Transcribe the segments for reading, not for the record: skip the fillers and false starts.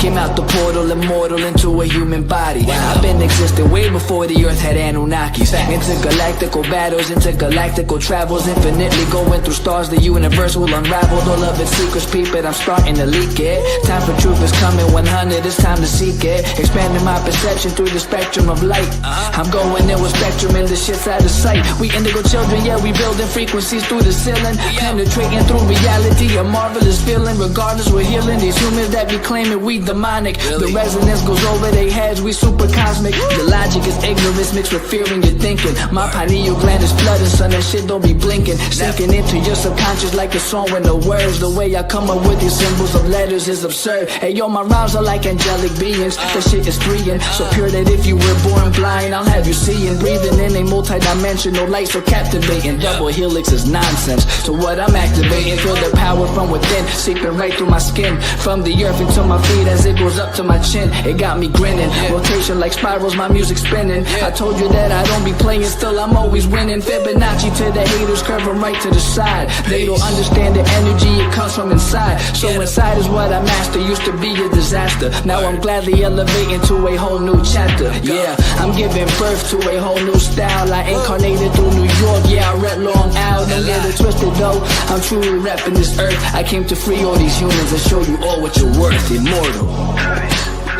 Came out the portal, immortal into a human body. I've been existing way before the earth had Anunnakis. Intergalactical battles, intergalactical travels, infinitely going through stars. The universe will unravel all of its secrets. Peep it, I'm starting to leak it. Time for truth is coming. 100, it's time to seek it. Expanding my perception through the spectrum of light. I'm going in with spectrum and the shit's out of sight. We indigo children, yeah, we building frequencies through the ceiling. Penetrating through reality, a marvelous feeling. Regardless, we're healing these humans that be claiming we demonic. The resonance goes over their heads, we super cosmic. Your logic is ignorance mixed with fear in your thinking. My pineal gland is flooding, son, that shit don't be blinking. Sinking into your subconscious like a song with no words. The way I come up with these symbols of letters is absurd. Hey yo, my rhymes are like angelic beings. That shit is freeing, so pure that if you were born blind, I'll have you seeing. Breathing in a multi-dimensional light so captivating. Double helix is nonsense, so what I'm activating. Feel the power from within, seeping right through my skin. From the earth into my feet as it goes up to my chin. It got me grinning, rotation like spirals, my music spinning. I told you that I don't be playing, still I'm always winning. Fibonacci to the haters, curve them right to the side. They don't understand the energy, it comes from inside. So inside is what I master, used to be a disaster. Now I'm gladly elevating to a whole new chapter. Yeah, I'm giving birth to a whole new style. I incarnated through New York, yeah, I rep Long Island. Don't get it twisted though, I'm truly repping this earth. I came to free all these humans and show you all what you're worth. Immortal.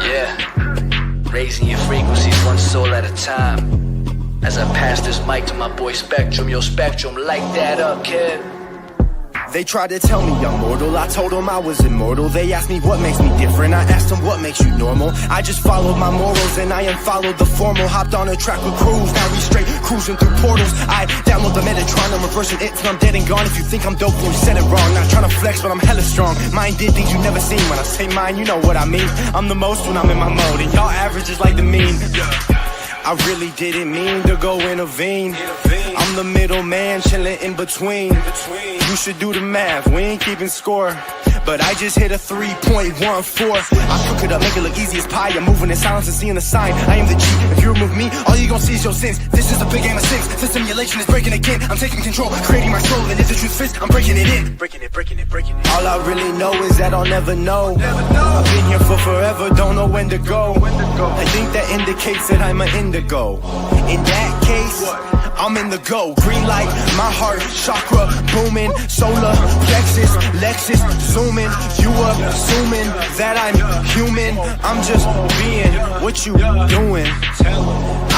Yeah, raising your frequencies one soul at a time. As I pass this mic to my boy Spectrum, yo Spectrum, light that up, kid. They tried to tell me I'm mortal, I told them I was immortal. They asked me what makes me different, I asked them what makes you normal. I just followed my morals and I unfollowed the formal. Hopped on a track with crews, now we straight cruising through portals. I download the Metatron, I'm reversing it till I'm dead and gone. If you think I'm dope, then you said it wrong. Not trying to flex, but I'm hella strong. Mine did things you never seen. When I say mine, you know what I mean. I'm the most when I'm in my mode, and y'all average is like the mean. I really didn't mean to go intervene. I'm the middleman, chilling in between. You should do the math, we ain't keeping score. But I just hit a 3.14. I cook it up, make it look easy as pie. I'm moving in silence and seeing the sign. I am the G. If you remove me, all you gon' see is your sins. This is a big game of six. The simulation is breaking again. I'm taking control, creating my soul. And if the truth fits, I'm breaking it in. Breaking it. All I really know is that I'll never know. I've been here for forever, don't know when to go. I think that indicates that I'm an indigo. In that case, I'm in the go. Green light, my heart, chakra booming. Solar plexus, Lexus zooming. You assuming that I'm human. I'm just being what you doing.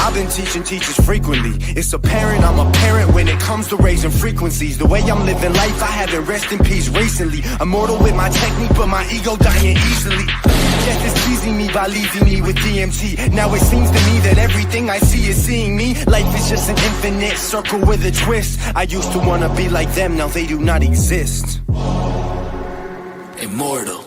I've been teaching teachers frequently. It's apparent I'm a parent when it comes to raising frequencies. The way I'm living life, I haven't rest in peace recently. Immortal with my technique, but my ego dying easily. Death is teasing me by leaving me with DMT. Now it seems to me that everything I see is seeing me. Life is just an infinite circle with a twist. I used to wanna be like them, now they do not exist. Immortal.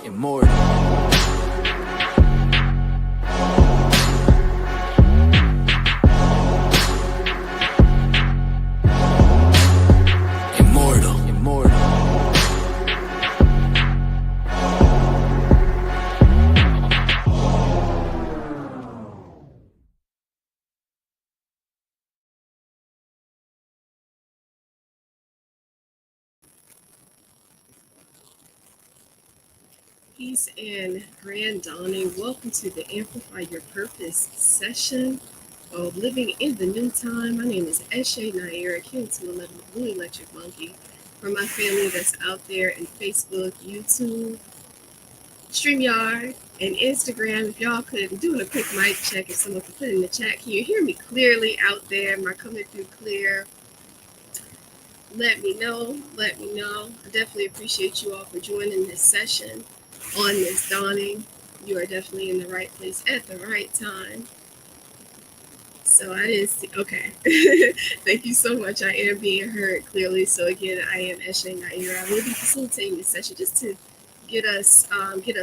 Peace and grand dawning. Welcome to the Amplify Your Purpose session of Living in the New Time. My name is Eshe Naira, kin to 11 Blue Electric Monkey. For my family that's out there in Facebook, YouTube, StreamYard, and Instagram, if y'all could do a quick mic check, if someone could put in the chat, can you hear me clearly out there? Am I coming through clear? Let me know. I definitely appreciate you all for joining this session. On this dawning, you are definitely in the right place at the right time. So I didn't see, okay. Thank you so much. I am being heard clearly. So again, I am Eshe Naira. I will be facilitating this session just to get us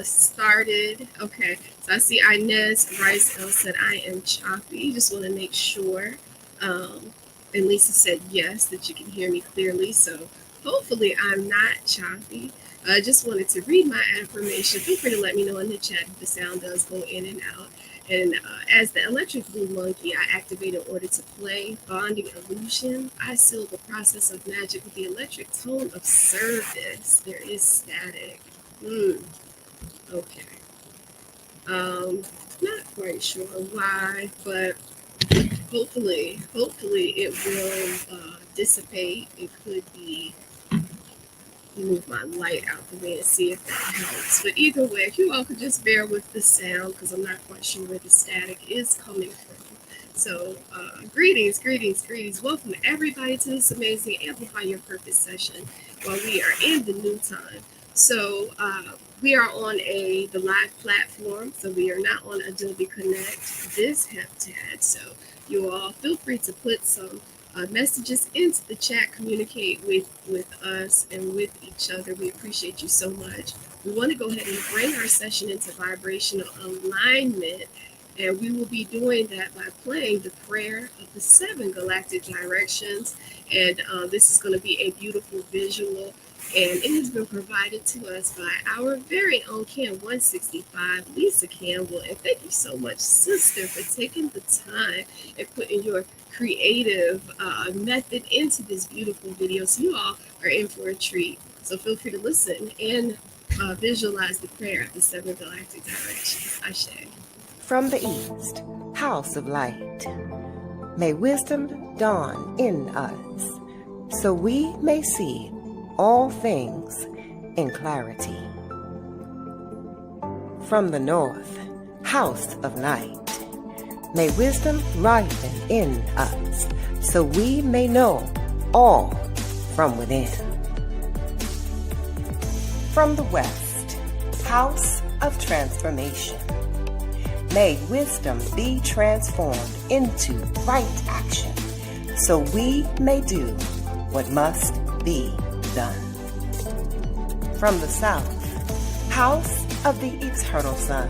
started. Okay, so I see Inez Rice L said I am choppy. Just want to make sure. And Lisa said yes, that you can hear me clearly. So hopefully I'm not choppy. I just wanted to read my affirmation. Feel free to let me know in the chat if the sound does go in and out. And as the electric blue monkey, I activate in order to play bonding illusion. I seal the process of magic with the electric tone of service. There is static. Okay. Not quite sure why, but hopefully it will dissipate. It could be move my light out the way and see if that helps. But either way, if you all could just bear with the sound, because I'm not quite sure where the static is coming from. So, greetings. Welcome everybody to this amazing Amplify Your Purpose session while we are in the new time. So, we are on the live platform, so we are not on Adobe Connect this heptad. So, you all feel free to put some messages into the chat, communicate with us and with each other. We appreciate you so much. We want to go ahead and bring our session into vibrational alignment, and we will be doing that by playing the prayer of the 7 galactic directions. And this is going to be a beautiful visual, and it has been provided to us by our very own Cam 165, Lisa Campbell. And thank you so much, sister, for taking the time and putting your creative method into this beautiful video. So you all are in for a treat. So feel free to listen and visualize the prayer of the 7 galactic directions. Ashe. From the east, house of light, may wisdom dawn in us, so we may see all things in clarity. From the north, house of night, may wisdom ripen in us, so we may know all from within. From the west, house of transformation, may wisdom be transformed into right action, so we may do what must be done. From the south, house of the eternal sun,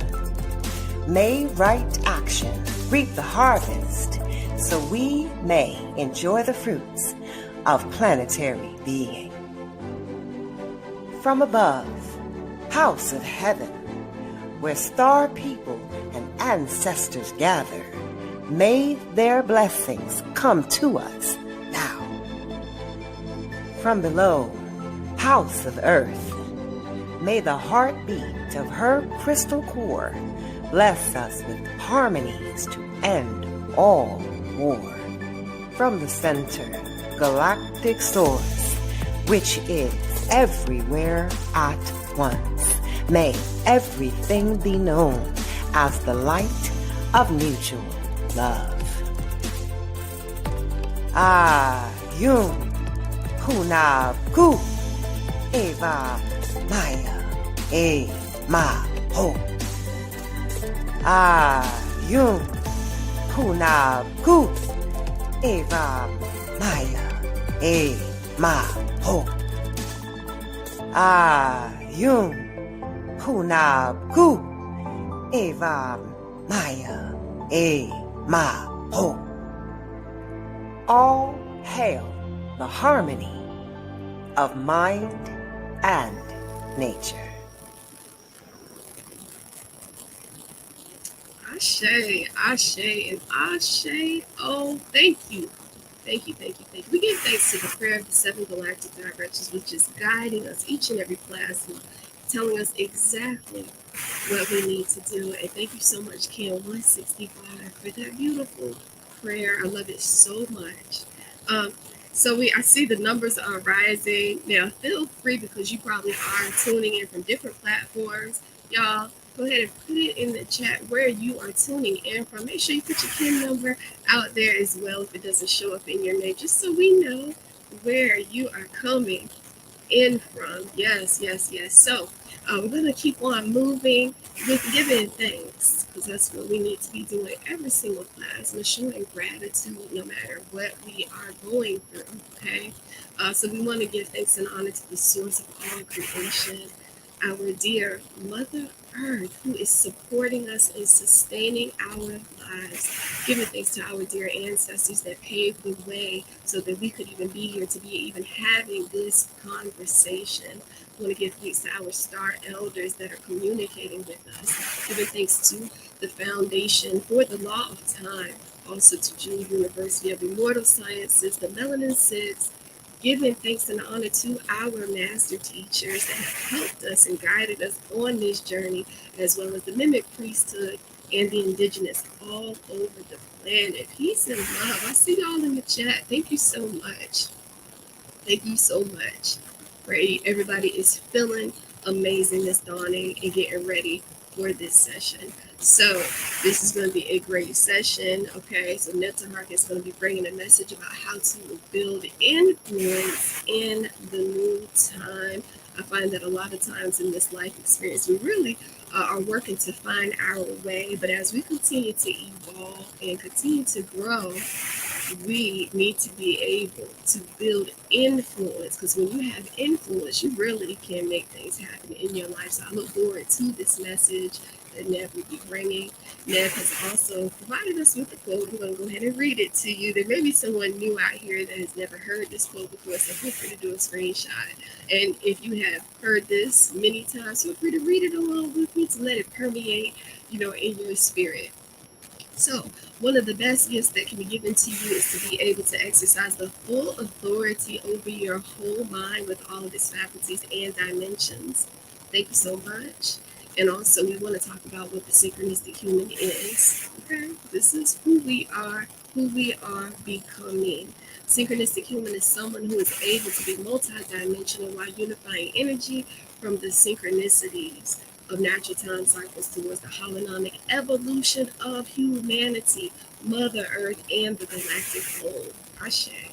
may right action reap the harvest, so we may enjoy the fruits of planetary being. From above, house of heaven, where star people and ancestors gather, may their blessings come to us now. From below, house of earth, may the heartbeat of her crystal core bless us with harmonies to end all war. From the center, galactic source, which is everywhere at once, may everything be known as the light of mutual love. Ayum Hunab Ku Eva Maya E Ma Ho. Ayum Hunab Ku Eva Maya E Ma Ho. Ayum Hunab Ku Eva Maya E Ma Ho. All hail the harmony of mind and nature. Ashe, and Ashe. Oh, thank you. Thank you. We give thanks to the prayer of the 7 galactic directions, which is guiding us each and every class and telling us exactly what we need to do. And thank you so much, Cam 165, for that beautiful prayer. I love it so much. I see the numbers are rising. Now, feel free, because you probably are tuning in from different platforms. Y'all, go ahead and put it in the chat where you are tuning in from. Make sure you put your PIN number out there as well if it doesn't show up in your name, just so we know where you are coming in from. Yes. So we're going to keep on moving with giving thanks, because that's what we need to be doing every single class, and showing gratitude no matter what we are going through, okay? So we want to give thanks and honor to the source of all creation, our dear Mother Earth, who is supporting us and sustaining our lives. Giving thanks to our dear ancestors that paved the way so that we could even be here, to be even having this conversation. I want to give thanks to our star elders that are communicating with us. Giving thanks to the Foundation for the Law of Time, also to Jewel University of Immortal Sciences, the Melanin Six, Giving thanks and honor to our master teachers that have helped us and guided us on this journey, as well as the mimic priesthood and the indigenous all over the planet. Peace and love. I see y'all in the chat. Thank you so much. Thank you so much. Right? Everybody is feeling amazing this dawning and getting ready for this session. So this is going to be a great session. Okay, so Netta Hark is going to be bringing a message about how to build influence in the new time. I find that a lot of times in this life experience, we really are working to find our way. But as we continue to evolve and continue to grow, we need to be able to build influence, because when you have influence, you really can make things happen in your life. So I look forward to this message that Nev will be bringing. Nev has also provided us with a quote. I'm going to go ahead and read it to you. There may be someone new out here that has never heard this quote before, so feel free to do a screenshot. And if you have heard this many times, feel free to read it along with me to let it permeate, in your spirit. So, one of the best gifts that can be given to you is to be able to exercise the full authority over your whole mind with all of its faculties and dimensions. Thank you so much. And also, we want to talk about what the synchronistic human is. Okay, this is who we are becoming. Synchronistic human is someone who is able to be multidimensional while unifying energy from the synchronicities of natural time cycles towards the holonomic evolution of humanity, Mother Earth, and the galactic whole. Ashe.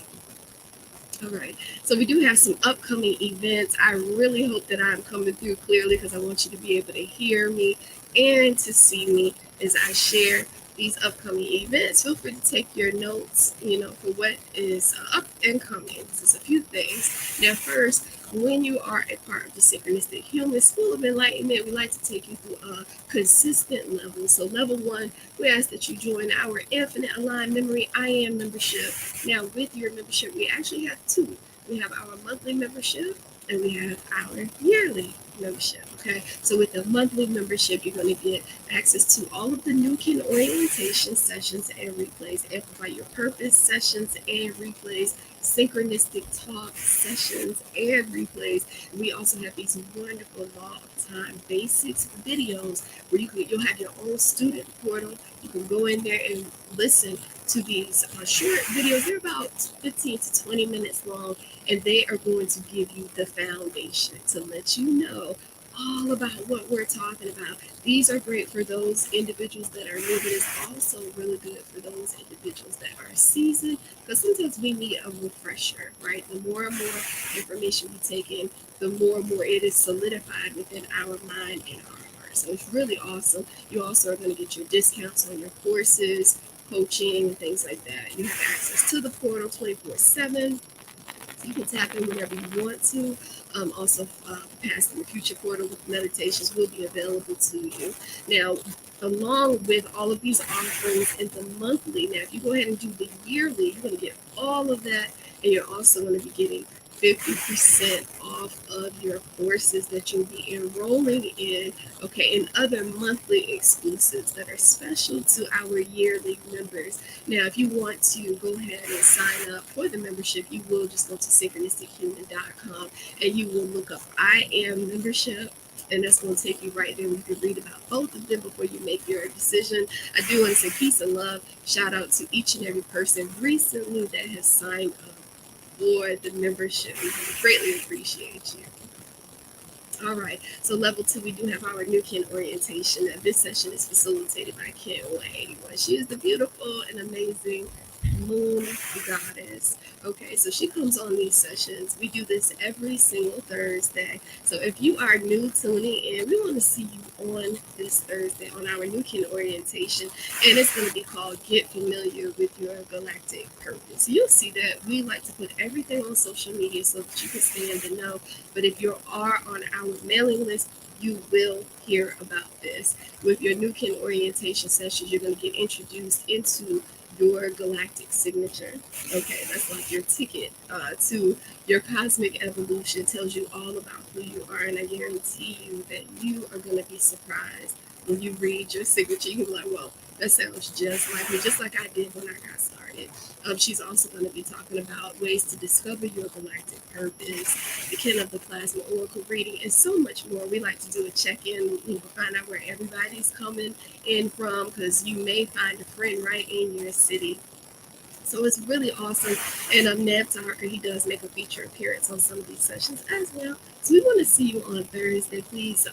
All right, so we do have some upcoming events. I really hope that I'm coming through clearly, because I want you to be able to hear me and to see me as I share these upcoming events. Feel free to take your notes, for what is up and coming. There's a few things. Now, first, when you are a part of the Synchronistic Human School of Enlightenment, we like to take you through a consistent level. So level 1, we ask that you join our Infinite Aligned Memory I Am membership. Now, with your membership, we actually have 2. We have our monthly membership and we have our yearly membership. Okay, so with the monthly membership, you're going to get access to all of the New Kin orientation sessions and replays, Amplify Your Purpose sessions and replays, synchronistic talk sessions and replays. We also have these wonderful Law of Time basics videos where you'll have your own student portal. You can go in there and listen to these short videos. They're about 15 to 20 minutes long, and they are going to give you the foundation to let you know all about what we're talking about. These are great for those individuals that are new, but it's also really good for those individuals that are seasoned, because sometimes we need a refresher, right? The more and more information we take in, the more and more it is solidified within our mind and our heart. So it's really awesome. You also are going to get your discounts on your courses, coaching, and things like that. You have access to the portal 24/7. You can tap in whenever you want to. Also, past and future portal with meditations will be available to you. Now, along with all of these offerings in the monthly, now if you go ahead and do the yearly, you're going to get all of that, and you're also going to be getting 50% off of your courses that you'll be enrolling in, okay, and other monthly exclusives that are special to our yearly members. Now, if you want to go ahead and sign up for the membership, you will just go to synchronistichuman.com and you will look up I Am membership, and that's going to take you right there. You can read about both of them before you make your decision. I do want to say peace and love. Shout out to each and every person recently that has signed up for the membership. We greatly appreciate you. All right, so level 2, we do have our New Kin orientation. Now, this session is facilitated by Kin 181. She is the beautiful and amazing moon goddess. Okay, so she comes on these sessions. We do this every single Thursday. So if you are new tuning in, we want to see you on this Thursday on our New Kin orientation, and it's going to be called Get Familiar with Your Galactic Purpose. You'll see that we like to put everything on social media so that you can stay in the know. But if you are on our mailing list, you will hear about this. With your New Kin orientation sessions, you're going to get introduced into your galactic signature. Okay, that's like your ticket to your cosmic evolution. Tells you all about who you are, and I guarantee you that you are going to be surprised when you read your signature. You can be like, well, That sounds just like me, just like I did when I got started. She's also going to be talking about ways to discover your galactic purpose, the kin of the plasma oracle reading, and so much more. We like to do a check-in, find out where everybody's coming in from, because you may find a friend right in your city. So it's really awesome. And Neb Taharka, he does make a feature appearance on some of these sessions as well. So we want to see you on Thursday. Please,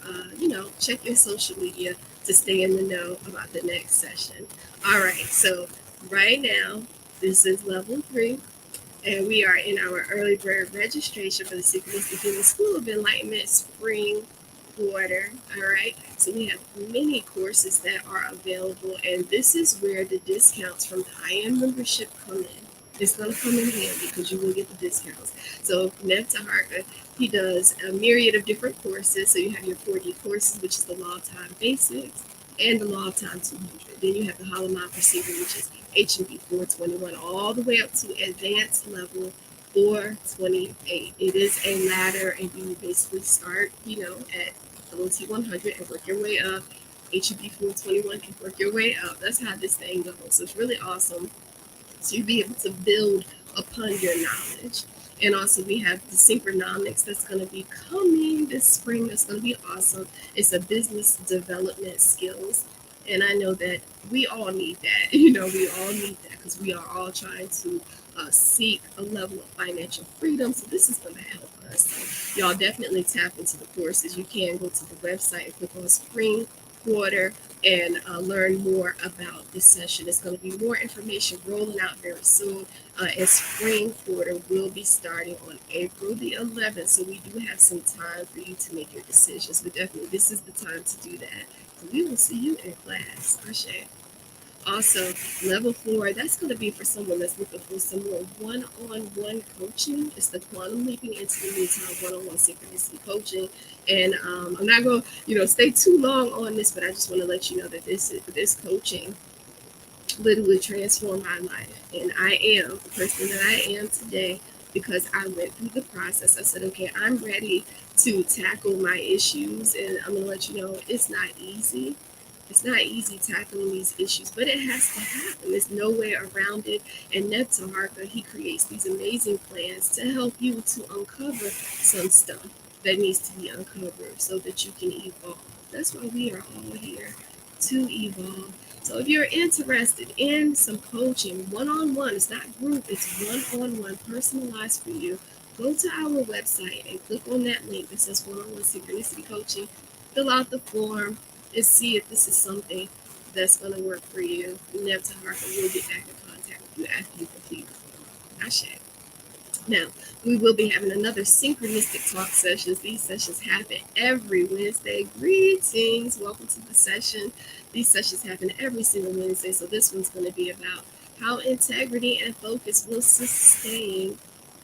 check your social media to stay in the know about the next session. All right. So right now, this is level 3. And we are in our early bird registration for the Synchronistic Human School of Enlightenment Spring Quarter. All right. So we have many courses that are available, and this is where the discounts from the IM membership come in. It's going to come in handy because you will get the discounts. So Neb Taharka, he does a myriad of different courses. So you have your 4D courses, which is the Law of Time Basics, and the Law of Time 200. Then you have the Hollow Mind Procedure, which is H&B 421, all the way up to advanced level 428. It is a ladder, and you basically start, at LOT 100 and work your way up. HEB 421 and work your way up. That's how this thing goes. So it's really awesome. So you'll be able to build upon your knowledge. And also we have the synchronomics that's going to be coming this spring. That's going to be awesome. It's a business development skills. And I know that we all need that. We all need that because we are all trying to seek a level of financial freedom. So this is going to help us. So y'all definitely tap into the courses. You can go to the website and click on Spring Quarter and learn more about this session. There's going to be more information rolling out very soon. And Spring Quarter will be starting on April the 11th. So we do have some time for you to make your decisions. But definitely, this is the time to do that. So we will see you in class. Ashe. Also, level 4, that's going to be for someone that's looking for some more one-on-one coaching. It's the Quantum Leaping into the New Time one-on-one synchronicity coaching. And I'm not going to, stay too long on this, but I just want to let you know that this coaching literally transformed my life. And I am the person that I am today because I went through the process. I said, okay, I'm ready to tackle my issues. And I'm going to let you know it's not easy. It's not easy tackling these issues, but it has to happen. There's no way around it. And Neb Taharka, he creates these amazing plans to help you to uncover some stuff that needs to be uncovered so that you can evolve. That's why we are all here, to evolve. So if you're interested in some coaching, one-on-one, it's not group, it's one-on-one, personalized for you, go to our website and click on that link that says one-on-one synchronicity coaching, fill out the form, and see if this is something that's going to work for you. Neb Taharka will get back in contact with you after you complete the form. Ashe. Now, we will be having another synchronistic talk sessions. These sessions happen every Wednesday. Greetings. Welcome to the session. These sessions happen every single Wednesday. So this one's going to be about how integrity and focus will sustain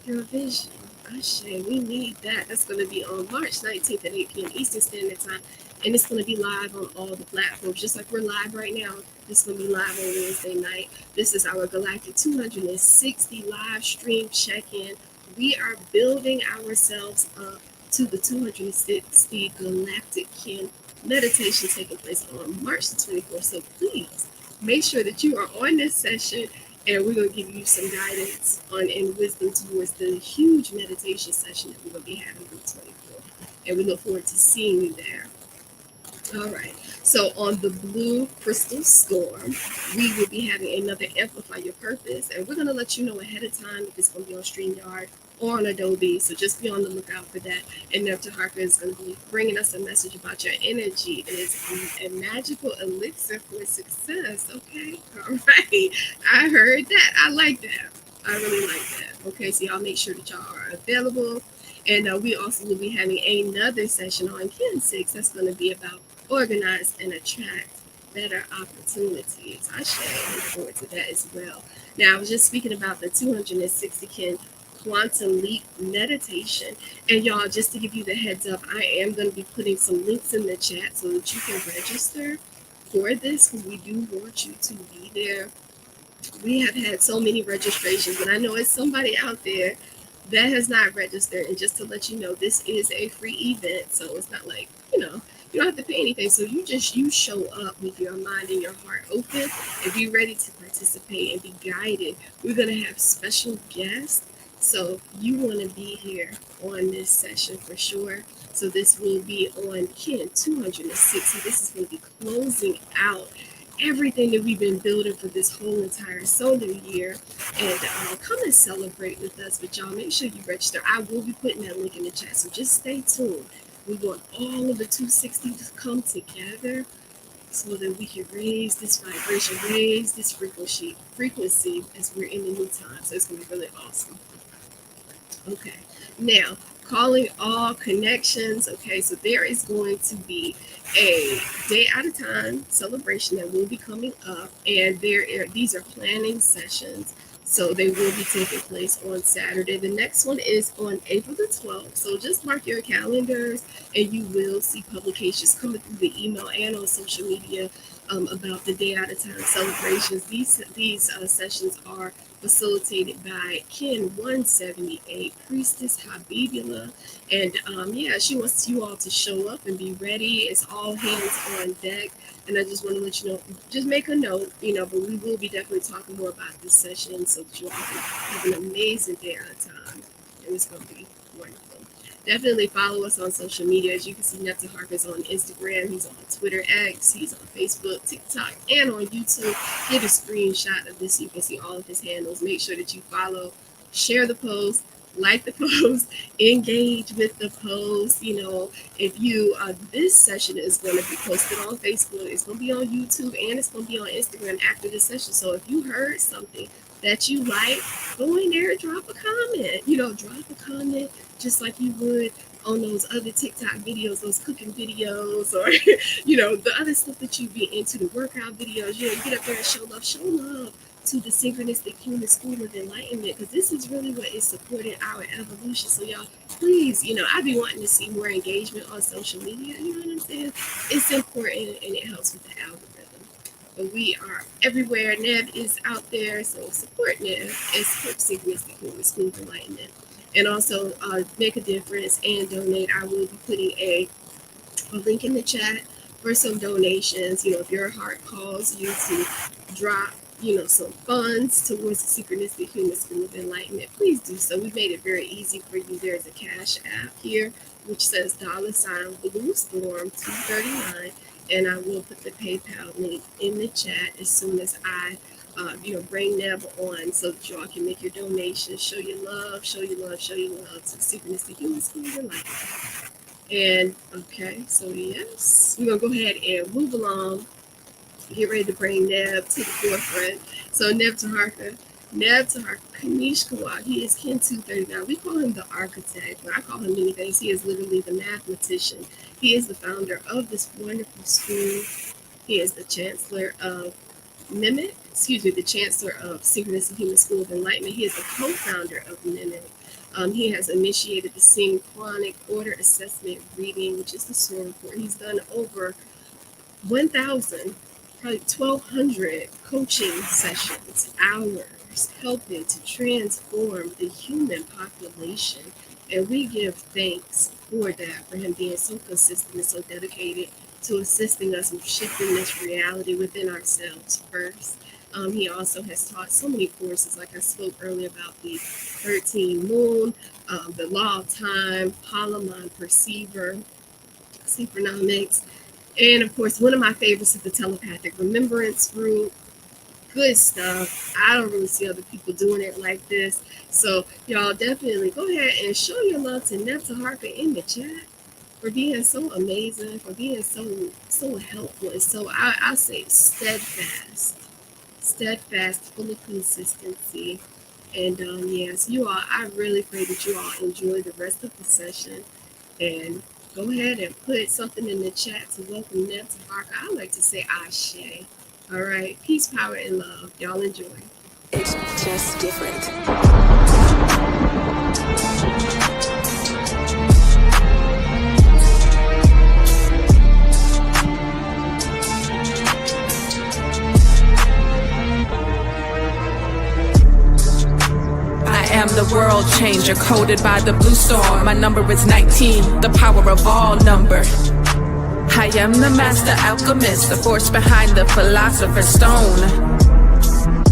your vision. Ashe, we need that. That's going to be on March 19th at 8 p.m. Eastern Standard Time. And it's going to be live on all the platforms, just like we're live right now. This is going to be live on Wednesday night. This is our Galactic 260 live stream check-in. We are building ourselves up to the 260 Galactic Kin meditation taking place on March the 24th. So please make sure that you are on this session, and we're going to give you some guidance on and wisdom towards the huge meditation session that we're going to be having on the 24th. And we look forward to seeing you there. All right, so on the Blue Crystal Storm, we will be having another Amplify Your Purpose, and we're going to let you know ahead of time if it's going to be on StreamYard or on Adobe, so just be on the lookout for that. And Neb Taharka is going to be bringing us a message about your energy. It is a magical elixir for success, okay? All right, I heard that. I like that. I really like that. Okay, so y'all make sure that y'all are available. And we also will be having another session on Kin 6 that's going to be about organize and attract better opportunities. I should look forward to that as well. Now, I was just speaking about the 260 Kin Quantum Leap meditation. And y'all, just to give you the heads up, I am going to be putting some links in the chat so that you can register for this, because we do want you to be there. We have had so many registrations, but I know it's somebody out there that has not registered. And just to let you know, this is a free event, so it's not like, You don't have to pay anything. So you show up with your mind and your heart open and be ready to participate and be guided. We're going to have special guests. So you want to be here on this session for sure. So this will be on Kin 260. This is going to be closing out everything that we've been building for this whole entire solar year. And come and celebrate with us. But y'all, make sure you register. I will be putting that link in the chat. So just stay tuned. We want all of the 260 to come together so that we can raise this vibration, raise this frequency as we're in the new time. So it's going to be really awesome. Okay, now calling all connections. Okay, so there is going to be a day at a time celebration that will be coming up, and these are planning sessions. So they will be taking place on Saturday. The next one is on April the 12th. So just mark your calendars and you will see publications coming through the email and on social media about the day at a time celebrations. These sessions are facilitated by Kin 178, Priestess Habibula. And yeah, she wants you all to show up and be ready. It's all hands on deck. And I just want to let you know, just make a note, but we will be definitely talking more about this session so that you all can have an amazing day at a time. And it's going to be wonderful. Definitely follow us on social media. As you can see, Nepta Harper's on Instagram. He's on Twitter X. He's on Facebook, TikTok, and on YouTube. Get a screenshot of this so you can see all of his handles. Make sure that you follow, share the post, like the post, engage with the post. If you this session is going to be posted on Facebook, it's going to be on YouTube, and it's going to be on Instagram after this session. So if you heard something that you like, go in there and drop a comment. Drop a comment just like you would on those other TikTok videos, those cooking videos, or the other stuff that you be into, the workout videos. You get up there and show love to the Synchronistic Human School of Enlightenment, because this is really what is supporting our evolution. So y'all, please, I be wanting to see more engagement on social media. You know what I'm saying? It's important and it helps with the algorithm. But we are everywhere. Neb is out there, so support Neb and support Synchronistic Human School of Enlightenment. And also make a difference and donate. I will be putting a link in the chat for some donations. If your heart calls you to drop some funds towards the Synchronistic Human School of Enlightenment, please do so. We've made it very easy for you. There's a Cash App here, which says $Blue Storm 239, and I will put the PayPal link in the chat as soon as I bring Neb on so that y'all can make your donations, show your love to the Synchronistic Human School of Enlightenment. And okay, so yes, we're gonna go ahead and move along. Get ready to bring Neb to the forefront. So Neb Taharka, Kanish Kawak, he is Kin 239. We call him the architect, but I call him many things. He is literally the mathematician. He is the founder of this wonderful school. He is the chancellor of the chancellor of Synchronistic Human School of Enlightenment. He is the co-founder of Mimic. He has initiated the Synchronic Order Assessment Reading, which is the SOAR report. He's done over 1,000, probably 1,200 coaching sessions, hours, helping to transform the human population. And we give thanks for that, for him being so consistent and so dedicated to assisting us in shifting this reality within ourselves first. He also has taught so many courses, like I spoke earlier about the 13 moon, the law of time, Palamon Perceiver, Synchronomics, and of course, one of my favorites is the telepathic remembrance group. Good stuff. I don't really see other people doing it like this. So y'all definitely go ahead and show your love to Neb Taharka in the chat for being so amazing, for being so helpful, and so I say steadfast, full of consistency. And yes, you all, I really pray that you all enjoy the rest of the session, and go ahead and put something in the chat to welcome Neb Taharka. I like to say Ashe. All right, peace, power, and love. Y'all enjoy. It's just different. I am the world changer, coded by the blue storm. My number is 19, the power of all number. I am the master alchemist, the force behind the philosopher's stone.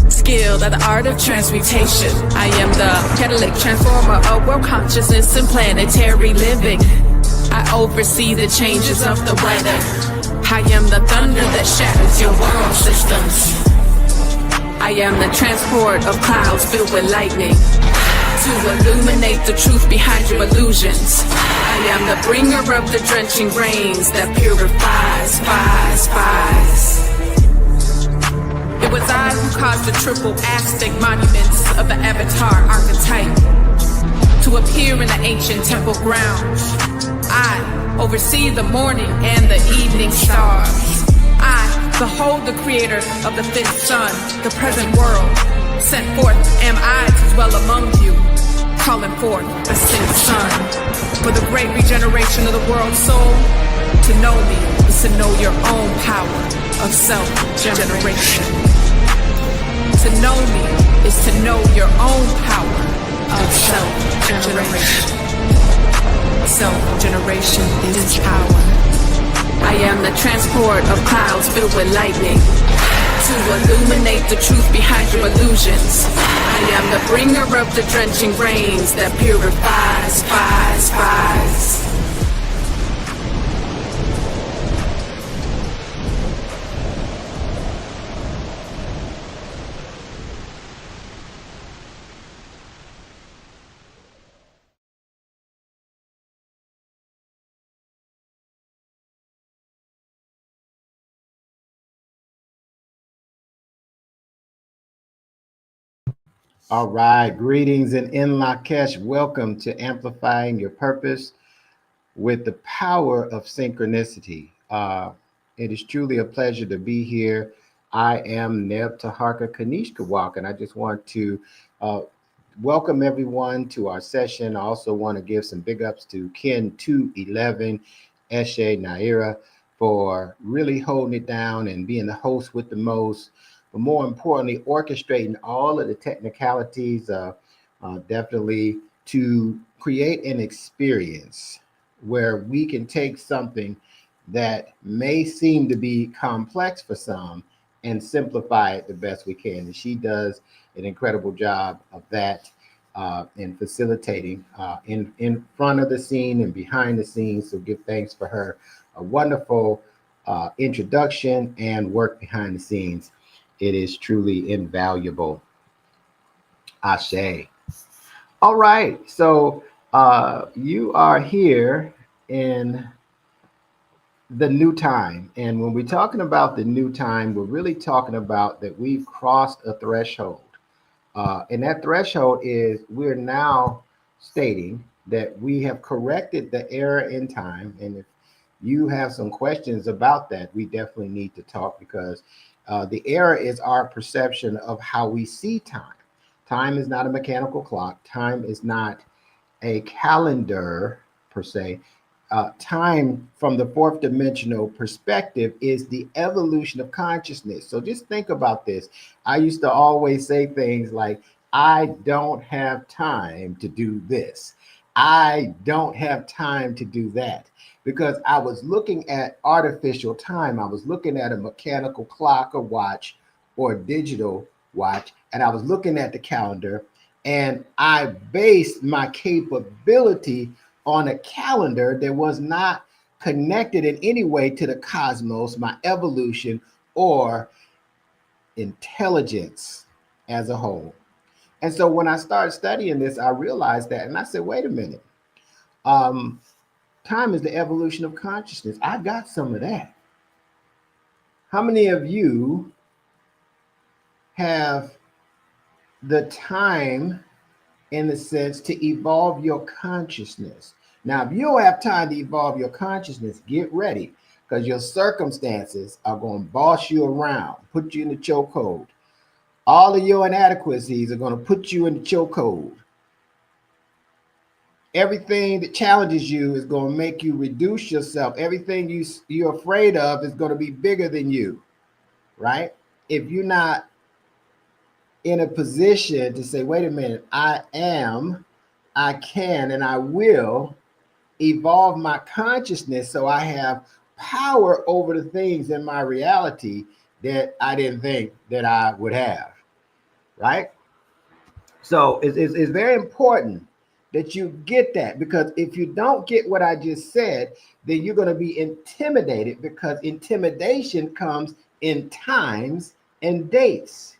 Skilled at the art of transmutation. I am the catalytic transformer of world consciousness and planetary living. I oversee the changes of the weather. I am the thunder that shatters your world systems. I am the transport of clouds filled with lightning to illuminate the truth behind your illusions. I am the bringer of the drenching rains that purifies, fies. It was I who caused the triple Aztec monuments of the Avatar archetype to appear in the ancient temple grounds. I oversee the morning and the evening stars. I behold the creator of the fifth sun, the present world. Sent forth am I to dwell among you, calling forth a sixth sun. For the great regeneration of the world's soul, to know me is to know your own power of self-generation. To know me is to know your own power of self-generation. Self-generation is power. I am the transport of clouds filled with lightning to illuminate the truth behind your illusions. I am the bringer of the drenching rains that purifies, fies. All right, greetings and in Lakesh. Welcome to Amplifying Your Purpose with the Power of Synchronicity. It is truly a pleasure to be here. I am Neb Taharka Kanishkawak, and I just want to welcome everyone to our session. I also want to give some big ups to Ken 211, Eshe Naira for really holding it down and being the host with the most, but more importantly, orchestrating all of the technicalities, definitely to create an experience where we can take something that may seem to be complex for some and simplify it the best we can. And she does an incredible job of that in facilitating in front of the scene and behind the scenes. So give thanks for her. A wonderful introduction and work behind the scenes. It is truly invaluable. Ashe. All right. So you are here in the new time. And when we're talking about the new time, we're really talking about that we've crossed a threshold. And that threshold is we're now stating that we have corrected the error in time. And if you have some questions about that, we definitely need to talk, because the error is our perception of how we see time. Time is not a mechanical clock. Time is not a calendar per se. Time from the fourth dimensional perspective is the evolution of consciousness. So just think about this. I used to always say things like, I don't have time to do this. I don't have time to do that, because I was looking at artificial time. I was looking at a mechanical clock or watch or digital watch, and I was looking at the calendar, and I based my capability on a calendar that was not connected in any way to the cosmos, my evolution, or intelligence as a whole. And so when I started studying this, I realized that, and I said, wait a minute. Time is the evolution of consciousness. I got some of that. How many of you have the time in the sense to evolve your consciousness? Now, if you don't have time to evolve your consciousness, get ready, because your circumstances are going to boss you around, put you in the chokehold. All of your inadequacies are going to put you in the chokehold. Everything that challenges you is going to make you reduce yourself. Everything you're afraid of is going to be bigger than you, right? If you're not in a position to say, wait a minute, I can, and I will evolve my consciousness so I have power over the things in my reality that I didn't think that I would have, right? So it's very important that you get that, because if you don't get what I just said, then you're going to be intimidated, because intimidation comes in times and dates.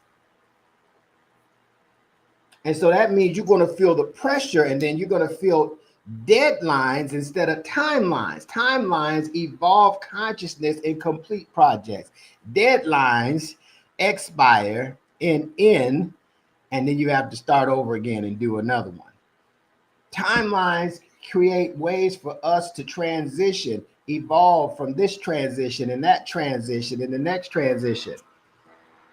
And so that means you're going to feel the pressure, and then you're going to feel deadlines instead of timelines. Timelines evolve consciousness in complete projects. Deadlines expire and end, and then you have to start over again and do another one. Timelines create ways for us to transition, evolve from this transition and that transition and the next transition,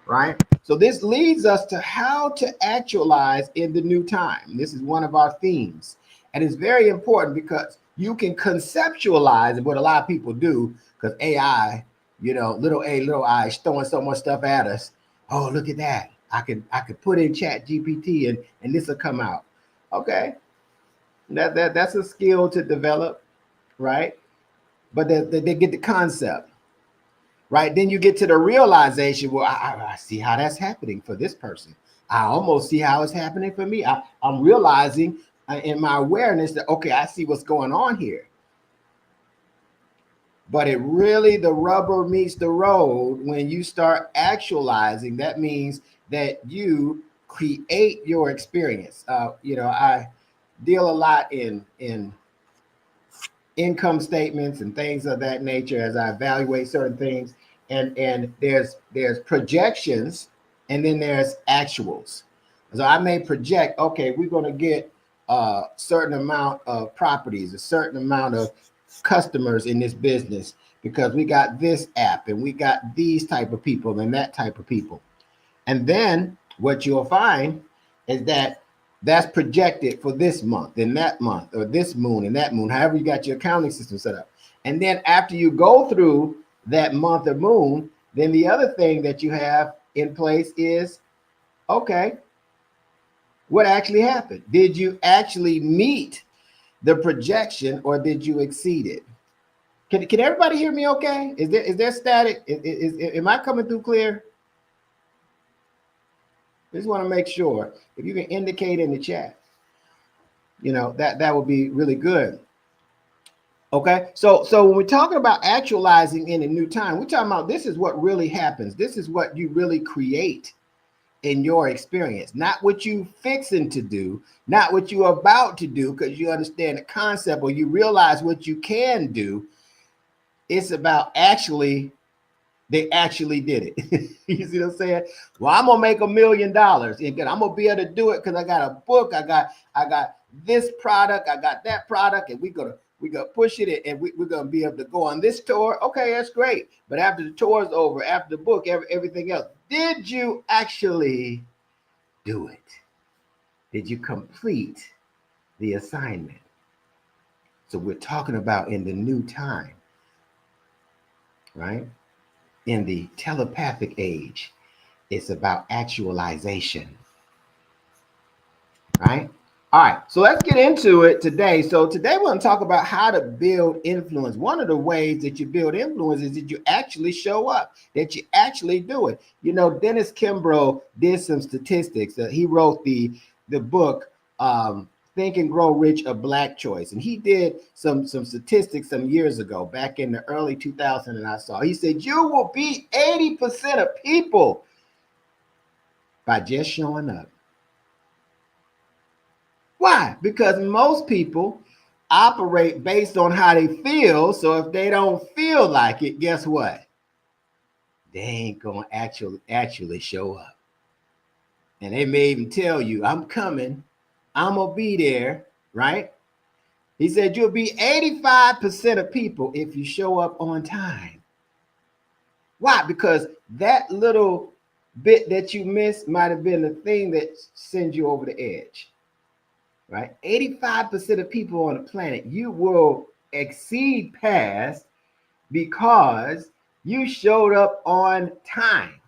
right? So this leads us to how to actualize in the new time. This is one of our themes. And it's very important because you can conceptualize, and what a lot of people do, because AI, little a, little I is throwing so much stuff at us. Oh, look at that. I could put in Chat GPT and this will come out. Okay. That's a skill to develop, right? But they get the concept, right? Then you get to the realization, well, I see how that's happening for this person. I almost see how it's happening for me. I'm realizing in my awareness that, okay, I see what's going on here. But the rubber meets the road when you start actualizing. That means that you create your experience. I deal a lot in income statements and things of that nature as I evaluate certain things. And there's projections, and then there's actuals. So I may project, okay, we're going to get a certain amount of properties, a certain amount of customers in this business, because we got this app and we got these type of people and that type of people. And then what you'll find is that that's projected for this month and that month, or this moon and that moon, however you got your accounting system set up. And then after you go through that month or moon, then the other thing that you have in place is, okay, what actually happened? Did you actually meet the projection, or did you exceed it? Can everybody hear me okay? Is there static? Am I coming through clear? Just want to make sure. If you can indicate in the chat, that would be really good. Okay, so when we're talking about actualizing in a new time, we're talking about this is what really happens. This is what you really create in your experience, not what you fixing to do, not what you're about to do because you understand the concept or you realize what you can do. It's about they actually did it. You see what I'm saying? Well, I'm gonna make $1 million, and I'm gonna be able to do it because I got a book, I got this product, I got that product, and we're gonna push it, and we're gonna be able to go on this tour. Okay, that's great. But after the tour is over, after the book, everything else, did you actually do it? Did you complete the assignment? So we're talking about in the new time, right? In the telepathic age, it's about actualization, right? All right, so let's get into it today. So today we're going to talk about how to build influence. One of the ways that you build influence is that you actually show up, that you actually do it. Dennis Kimbrough did some statistics. He wrote the book, Think and Grow Rich, A Black Choice. And he did some statistics some years ago, back in the early 2000s, and I saw. He said, you will beat 80% of people by just showing up. Why? Because most people operate based on how they feel. So if they don't feel like it, guess what? They ain't gonna actually show up. And they may even tell you, I'm coming, I'm gonna be there, right? He said you'll be 85% of people if you show up on time. Why? Because that little bit that you missed might have been the thing that sends you over the edge, right? 85% of people on the planet, you will exceed past because you showed up on time,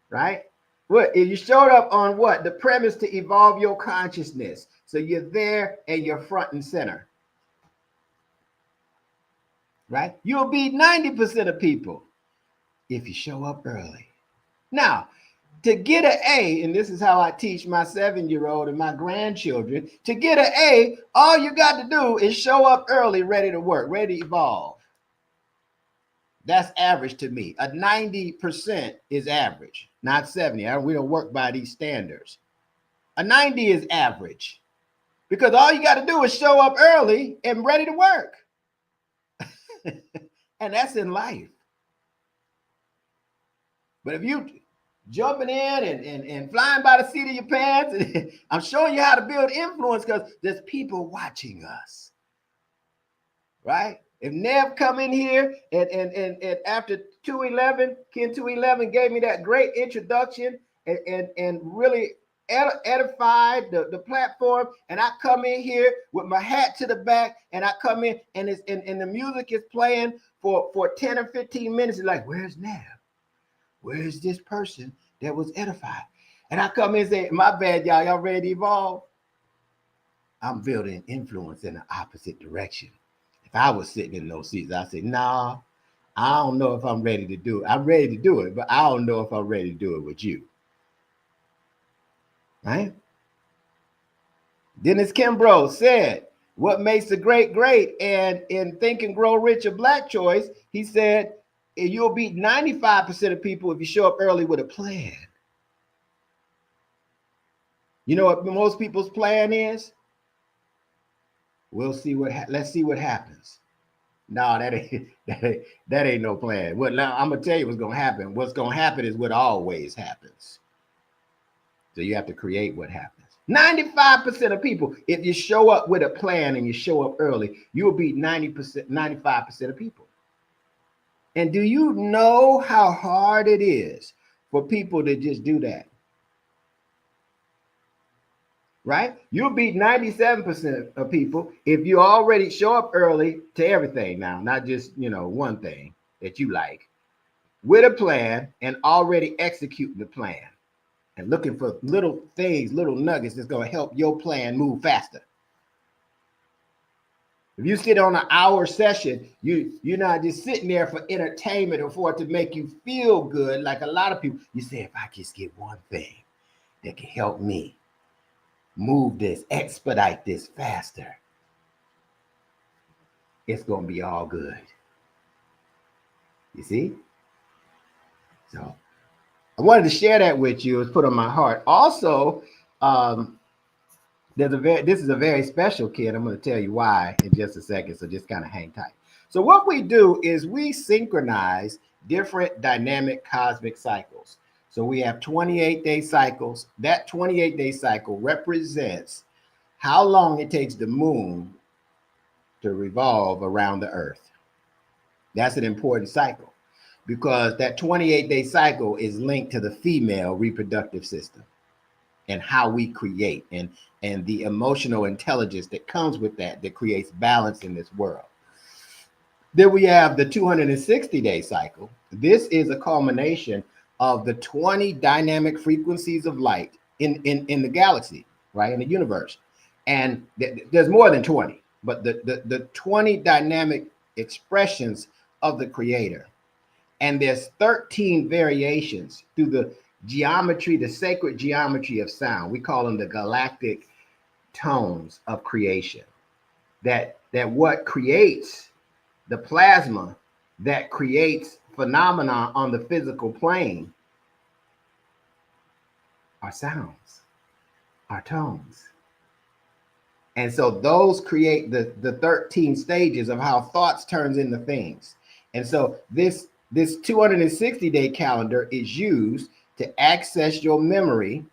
right? What you showed up on? What? The premise to evolve your consciousness. So you're there and you're front and center. right? You'll beat 90% of people if you show up early. Now, to get an A, and this is how I teach my 7-year-old and my grandchildren, to get an A, all you got to do is show up early, ready to work, ready to evolve. That's average to me. A 90% is average, not 70. We don't work by these standards. A 90 is average because all you got to do is show up early and ready to work. And that's in life. But if you jumping in and flying by the seat of your pants, I'm showing you how to build influence because there's people watching us, right? If Nev come in here and after 211, Ken 211 gave me that great introduction and really edified the platform, and I come in here with my hat to the back, and I come in and the music is playing for 10 or 15 minutes. It's like, where's Nev? Where's this person that was edified? And I come in and say, my bad, y'all ready to evolve? I'm building influence in the opposite direction. If I was sitting in those seats, I'd say, nah, I don't know if I'm ready to do it. I'm ready to do it, but I don't know if I'm ready to do it with you. Right? Dennis Kimbrough said, what makes a great great? And in Think and Grow Rich, a Black choice, he said, you'll beat 95% of people if you show up early with a plan. You know what most people's plan is? Let's see what happens. No, that ain't no plan. Well, now I'm gonna tell you what's gonna happen. What's gonna happen is what always happens. So you have to create what happens. 95% of people, if you show up with a plan and you show up early, you will beat 95% of people. And do you know how hard it is for people to just do that? Right? You'll beat 97% of people if you already show up early to everything now, not just, one thing that you like, with a plan and already executing the plan and looking for little things, little nuggets that's going to help your plan move faster. If you sit on an hour session, you're not just sitting there for entertainment or for it to make you feel good like a lot of people. You say, if I just get one thing that can help me move this, expedite this faster, it's going to be all good. You see? So I wanted to share that with you. It was put on my heart. Also, this is a very special kid. I'm going to tell you why in just a second. So just kind of hang tight. So what we do is we synchronize different dynamic cosmic cycles. So we have 28-day cycles. That 28-day cycle represents how long it takes the moon to revolve around the earth. That's an important cycle because that 28-day cycle is linked to the female reproductive system and how we create and the emotional intelligence that comes with that creates balance in this world. Then we have the 260-day cycle. This is a culmination of the 20 dynamic frequencies of light in the galaxy, right, in the universe. And there's more than 20, but the 20 dynamic expressions of the creator. And there's 13 variations through the geometry, the sacred geometry of sound. We call them the galactic tones of creation. That what creates the plasma that creates phenomena on the physical plane are sounds, are tones. And so those create the 13 stages of how thoughts turns into things. And so this 260-day calendar is used to access your memory.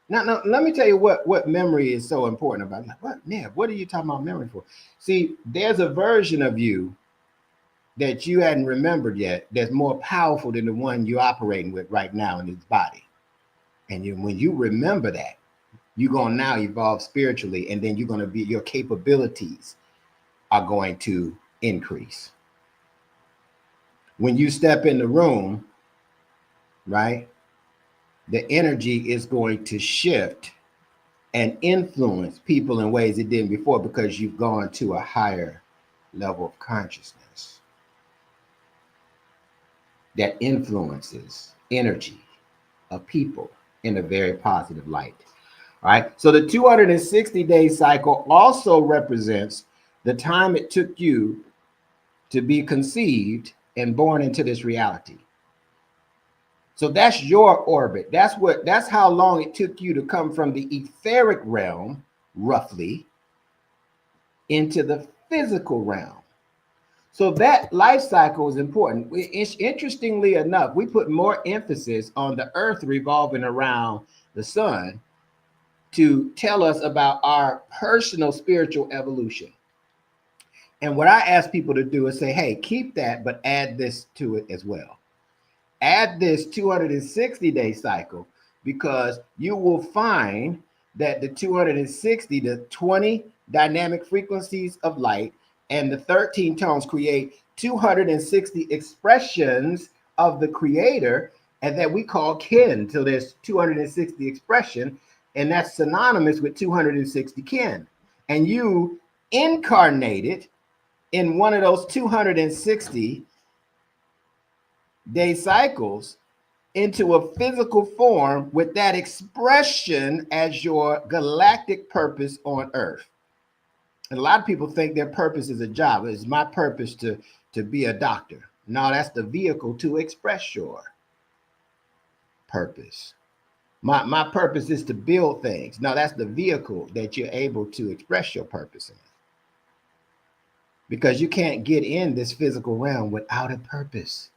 Now, let me tell you what memory is so important about. Like, what, Nev, what are you talking about memory for? See, there's a version of you that you hadn't remembered yet that's more powerful than the one you're operating with right now in this body. And when you remember that, you're going to now evolve spiritually, and then your capabilities are going to increase. When you step in the room, right, the energy is going to shift and influence people in ways it didn't before because you've gone to a higher level of consciousness. that influences energy of people in a very positive light. All right. So the 260-day cycle also represents the time it took you to be conceived and born into this reality. So that's your orbit. That's how long it took you to come from the etheric realm, roughly, into the physical realm. So that life cycle is important. Interestingly enough, we put more emphasis on the earth revolving around the sun to tell us about our personal spiritual evolution. And what I ask people to do is say, hey, keep that, but add this to it as well. Add this 260-day cycle, because you will find that the 260, the 20 dynamic frequencies of light and the 13 tones create 260 expressions of the creator, and that we call kin. So there's 260 expression, and that's synonymous with 260 kin. And you incarnated in one of those 260 day cycles into a physical form with that expression as your galactic purpose on earth. And a lot of people think their purpose is a job. It's my purpose to be a doctor. No, that's the vehicle to express your purpose. My purpose is to build things. No, that's the vehicle that you're able to express your purpose in. Because you can't get in this physical realm without a purpose.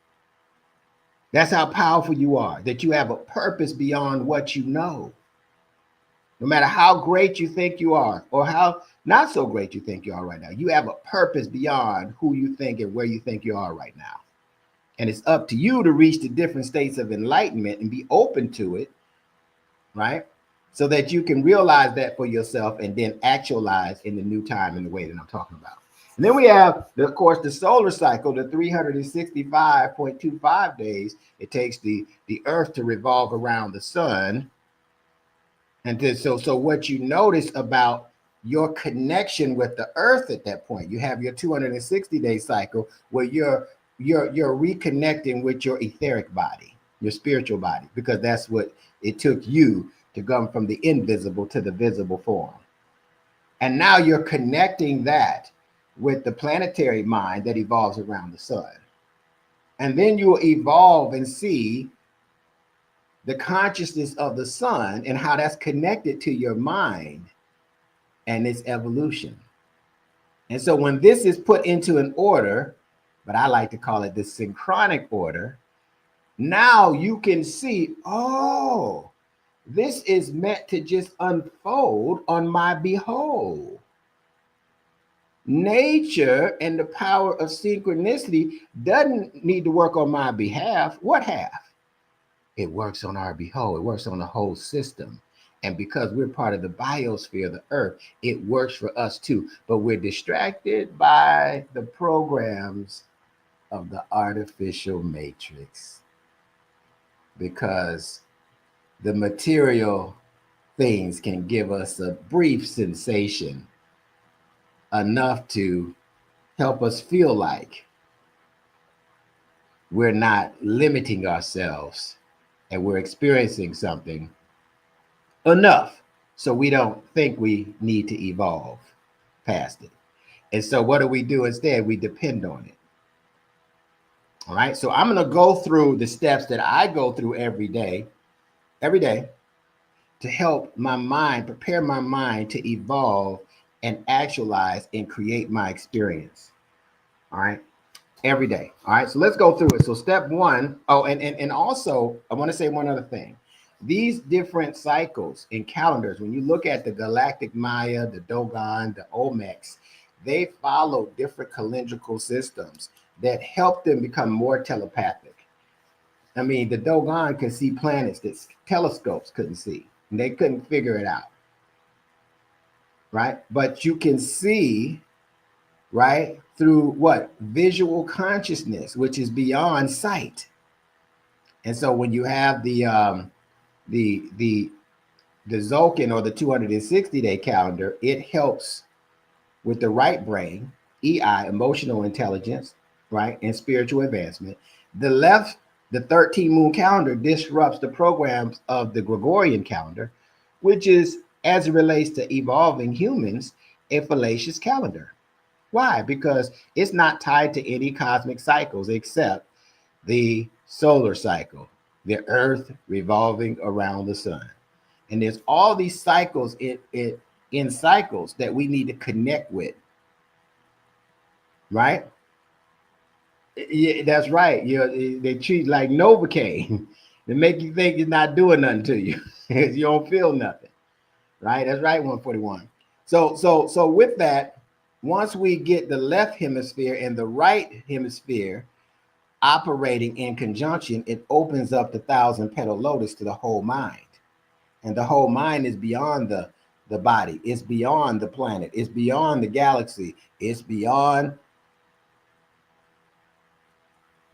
That's how powerful you are, that you have a purpose beyond what you know. No matter how great you think you are, or how not so great you think you are right now, you have a purpose beyond who you think and where you think you are right now. And it's up to you to reach the different states of enlightenment and be open to it, right? So that you can realize that for yourself and then actualize in the new time in the way that I'm talking about. And then we have, of course, the solar cycle, the 365.25 days it takes the earth to revolve around the sun. And so what you notice about your connection with the earth at that point, you have your 260-day cycle where you're reconnecting with your etheric body, your spiritual body, because that's what it took you to come from the invisible to the visible form. And now you're connecting that with the planetary mind that evolves around the sun. And then you'll evolve and see the consciousness of the sun and how that's connected to your mind and its evolution. And so when this is put into an order, but I like to call it the synchronic order, now you can see, oh, this is meant to just unfold on my behold. Nature and the power of synchronicity doesn't need to work on my behalf. What half? It works on our behold. It works on the whole system. And because we're part of the biosphere of the earth, it works for us too. But we're distracted by the programs of the artificial matrix, because the material things can give us a brief sensation, enough to help us feel like we're not limiting ourselves and we're experiencing something enough so we don't think we need to evolve past it. And so what do? Instead, we depend on it. All right. So I'm going to go through the steps that I go through every day, to help my mind, prepare my mind to evolve and actualize and create my experience. All right. Every day. All right. So let's go through it. So step one. Oh, and also I want to say one other thing. These different cycles in calendars, when you look at the Galactic Maya, the Dogon, the Olmecs, they follow different calendrical systems that help them become more telepathic. I mean, the Dogon can see planets that telescopes couldn't see, and they couldn't figure it out. Right? But you can see, right, through what? Visual consciousness, which is beyond sight. And so when you have the Tzolk'in, or the 260-day calendar, it helps with the right brain, EI, emotional intelligence, right, and spiritual advancement. The left The 13 moon calendar disrupts the programs of the Gregorian calendar, which is, as it relates to evolving humans, a fallacious calendar. Why? Because it's not tied to any cosmic cycles except the solar cycle, the earth revolving around the sun. And there's all these cycles in cycles that we need to connect with, right? Yeah, that's right. They treat like Novocaine. They make you think it's not doing nothing to you. You don't feel nothing, right? That's right, 141. So with that, once we get the left hemisphere and the right hemisphere operating in conjunction, it opens up the thousand petal lotus to the whole mind. And the whole mind is beyond the body, it's beyond the planet, it's beyond the galaxy, it's beyond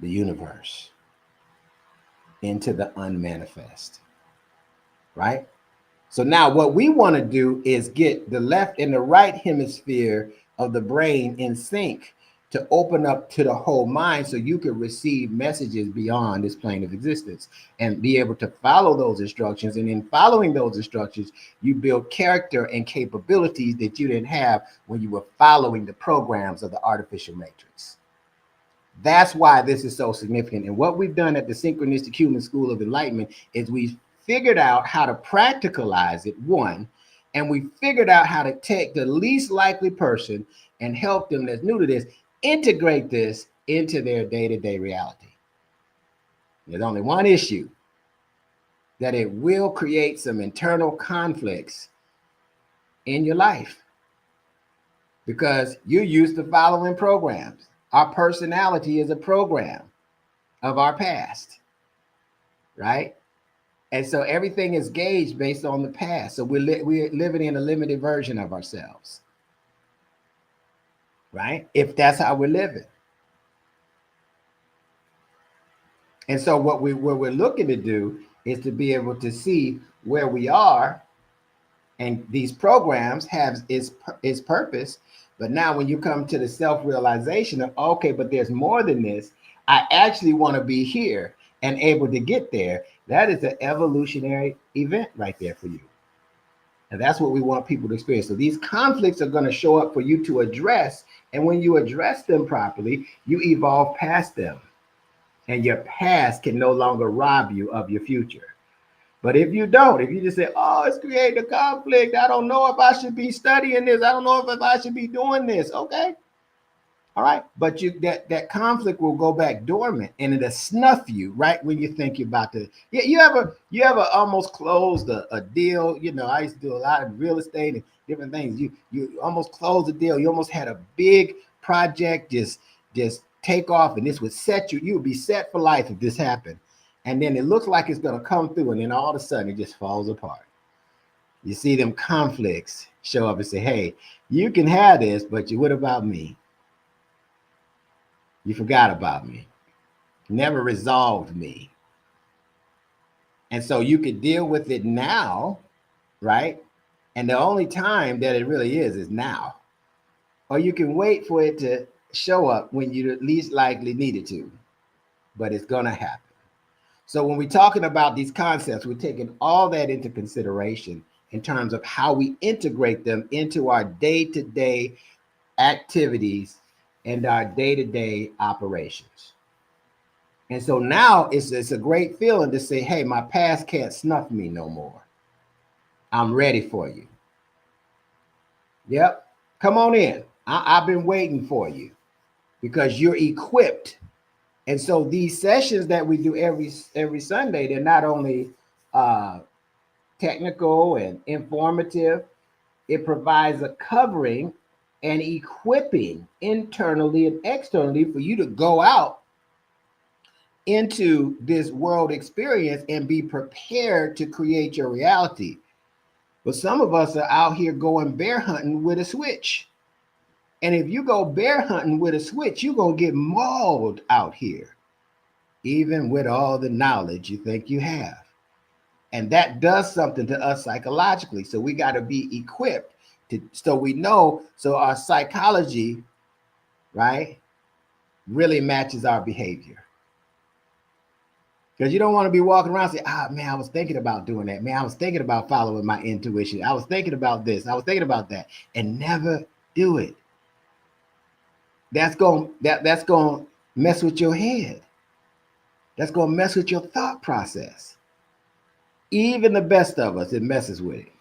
the universe, into the unmanifest, right? So now what we want to do is get the left and the right hemisphere of the brain in sync to open up to the whole mind so you can receive messages beyond this plane of existence and be able to follow those instructions. And in following those instructions, you build character and capabilities that you didn't have when you were following the programs of the artificial matrix. That's why this is so significant. And what we've done at the Synchronistic Human School of Enlightenment is we've figured out how to practicalize it, one, and we figured out how to take the least likely person and help them that's new to this integrate this into their day-to-day reality. There's only one issue, that it will create some internal conflicts in your life because you're used to following programs. Our personality is a program of our past, right? And so everything is gauged based on the past. So we're living in a limited version of ourselves, right? If that's how we're living. And so what we're looking to do is to be able to see where we are, and these programs have its purpose. But now when you come to the self-realization of, okay, but there's more than this, I actually want to be here and able to get there. That is an evolutionary event right there for you. And that's what we want people to experience. So these conflicts are going to show up for you to address. And when you address them properly, you evolve past them. And your past can no longer rob you of your future. But if you don't, if you just say, oh, it's creating a conflict, I don't know if I should be studying this, I don't know if I should be doing this. Okay. All right. But that conflict will go back dormant and it'll snuff you right when you think you're about to. Yeah, you ever almost closed a deal? You know, I used to do a lot of real estate and different things. You almost closed a deal. You almost had a big project just take off, and this would set you would be set for life if this happened. And then it looks like it's going to come through, and then all of a sudden it just falls apart. You see them conflicts show up and say, hey, you can have this, but what about me? You forgot about me. Never resolved me. And so you could deal with it now, right? And the only time that it really is now. Or you can wait for it to show up when you least likely need it to, but it's going to happen. So when we're talking about these concepts, we're taking all that into consideration in terms of how we integrate them into our day-to-day activities and our day-to-day operations. And so now it's a great feeling to say, hey, my past can't snuff me no more. I'm ready for you. Yep. Come on in. I've been waiting for you because you're equipped. And so these sessions that we do every Sunday, they're not only technical and informative, it provides a covering and equipping internally and externally for you to go out into this world experience and be prepared to create your reality. But some of us are out here going bear hunting with a switch. And if you go bear hunting with a switch, you're going to get mauled out here, even with all the knowledge you think you have. And that does something to us psychologically. So we got to be equipped so we know, so our psychology, right, really matches our behavior. Because you don't want to be walking around saying, man, I was thinking about doing that. Man, I was thinking about following my intuition. I was thinking about this. I was thinking about that, and never do it. That's going to mess with your head. That's going to mess with your thought process. Even the best of us, it messes with it,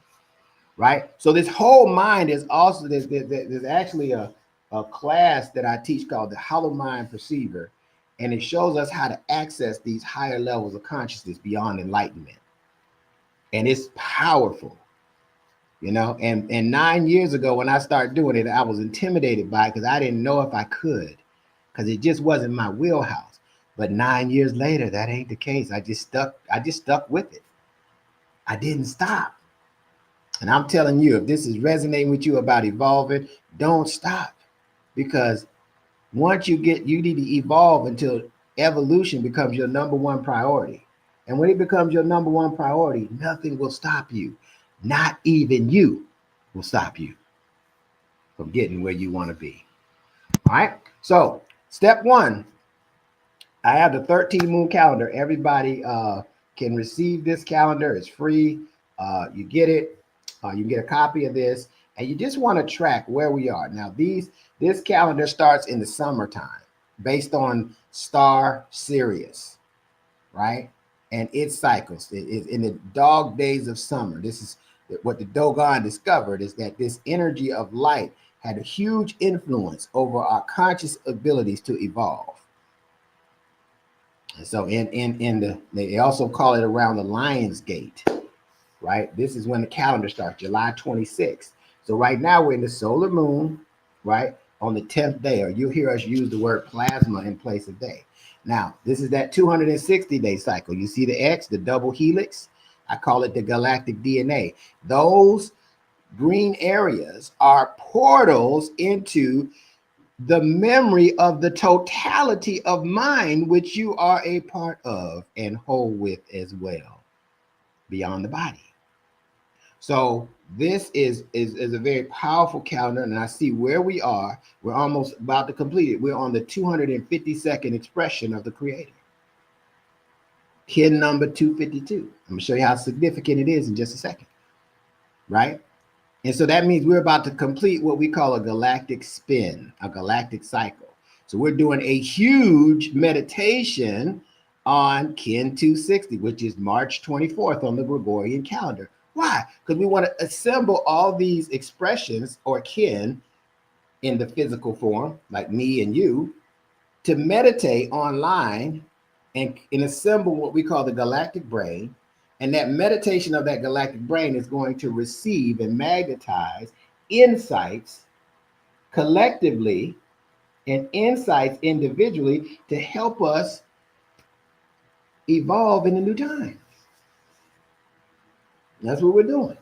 right? So this whole mind is also, there's actually a class that I teach called the Hollow Mind Perceiver, and it shows us how to access these higher levels of consciousness beyond enlightenment. And it's powerful, you know? And 9 years ago, when I started doing it, I was intimidated by it because I didn't know if I could, because it just wasn't my wheelhouse. But 9 years later, that ain't the case. I just stuck with it. I didn't stop. And I'm telling you, if this is resonating with you about evolving, don't stop. Because once you need to evolve until evolution becomes your number one priority. And when it becomes your number one priority, nothing will stop you. Not even you will stop you from getting where you want to be. All right. So step one, I have the 13 moon calendar. Everybody can receive this calendar. It's free. You get it. You can get a copy of this, and you just want to track where we are. Now, this calendar starts in the summertime based on star Sirius, right? And its cycles. In the dog days of summer. This is what the Dogon discovered, is that this energy of light had a huge influence over our conscious abilities to evolve. And so they also call it around the Lion's Gate, right? This is when the calendar starts, July 26th. So right now we're in the solar moon, right? On the 10th day, or you'll hear us use the word plasma in place of day. Now, this is that 260-day cycle. You see the X, the double helix? I call it the galactic DNA. Those green areas are portals into the memory of the totality of mind, which you are a part of and whole with as well, beyond the body. So this is a very powerful calendar, and I see where we are. We're almost about to complete it. We're on the 252nd expression of the Creator. Kin number 252. I'm going to show you how significant it is in just a second, right? And so that means we're about to complete what we call a galactic spin, a galactic cycle. So we're doing a huge meditation on Kin 260, which is March 24th on the Gregorian calendar. Why? Because we want to assemble all these expressions or kin in the physical form, like me and you, to meditate online and assemble what we call the galactic brain. And that meditation of that galactic brain is going to receive and magnetize insights collectively and insights individually to help us evolve in the new time. That's what we're doing.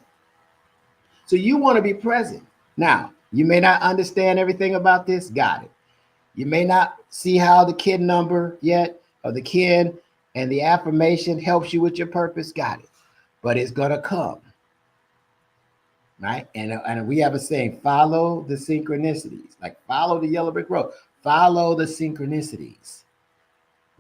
So you want to be present. Now, you may not understand everything about this. Got it. You may not see how the kin number yet, or the kin and the affirmation helps you with your purpose. Got it. But it's going to come. Right? And we have a saying, follow the synchronicities. Like follow the yellow brick road. Follow the synchronicities.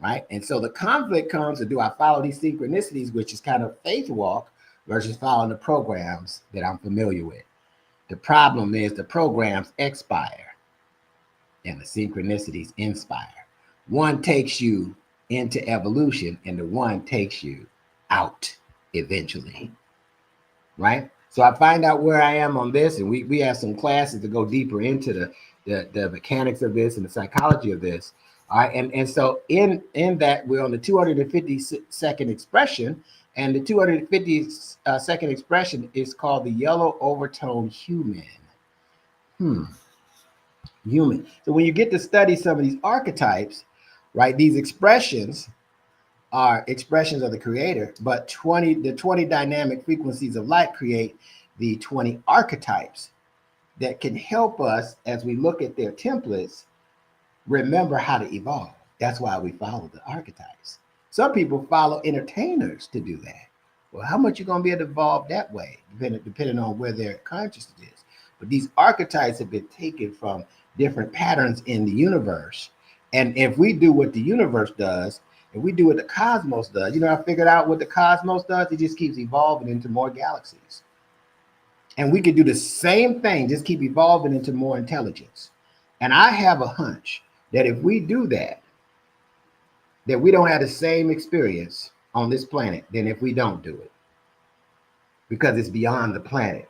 Right? And so the conflict comes, do I follow these synchronicities, which is kind of faith walk, versus following the programs that I'm familiar with. The problem is the programs expire and the synchronicities inspire. One takes you into evolution and the one takes you out eventually, right? So I find out where I am on this, and we have some classes to go deeper into the mechanics of this and the psychology of this. All right, and so in that, we're on the 252nd expression, and the 252nd expression is called the yellow overtone human. Human. So when you get to study some of these archetypes, right, these expressions are expressions of the Creator, but the 20 dynamic frequencies of light create the 20 archetypes that can help us, as we look at their templates, remember how to evolve. That's why we follow the archetypes. Some people follow entertainers to do that. Well, how much you going to be able to evolve that way, depending on where their consciousness is. But these archetypes have been taken from different patterns in the universe. And if we do what the universe does, and we do what the cosmos does. You know, I figured out what the cosmos does. It just keeps evolving into more galaxies. And we could do the same thing, just keep evolving into more intelligence. And I have a hunch that if we do that, that we don't have the same experience on this planet than if we don't do it, because it's beyond the planet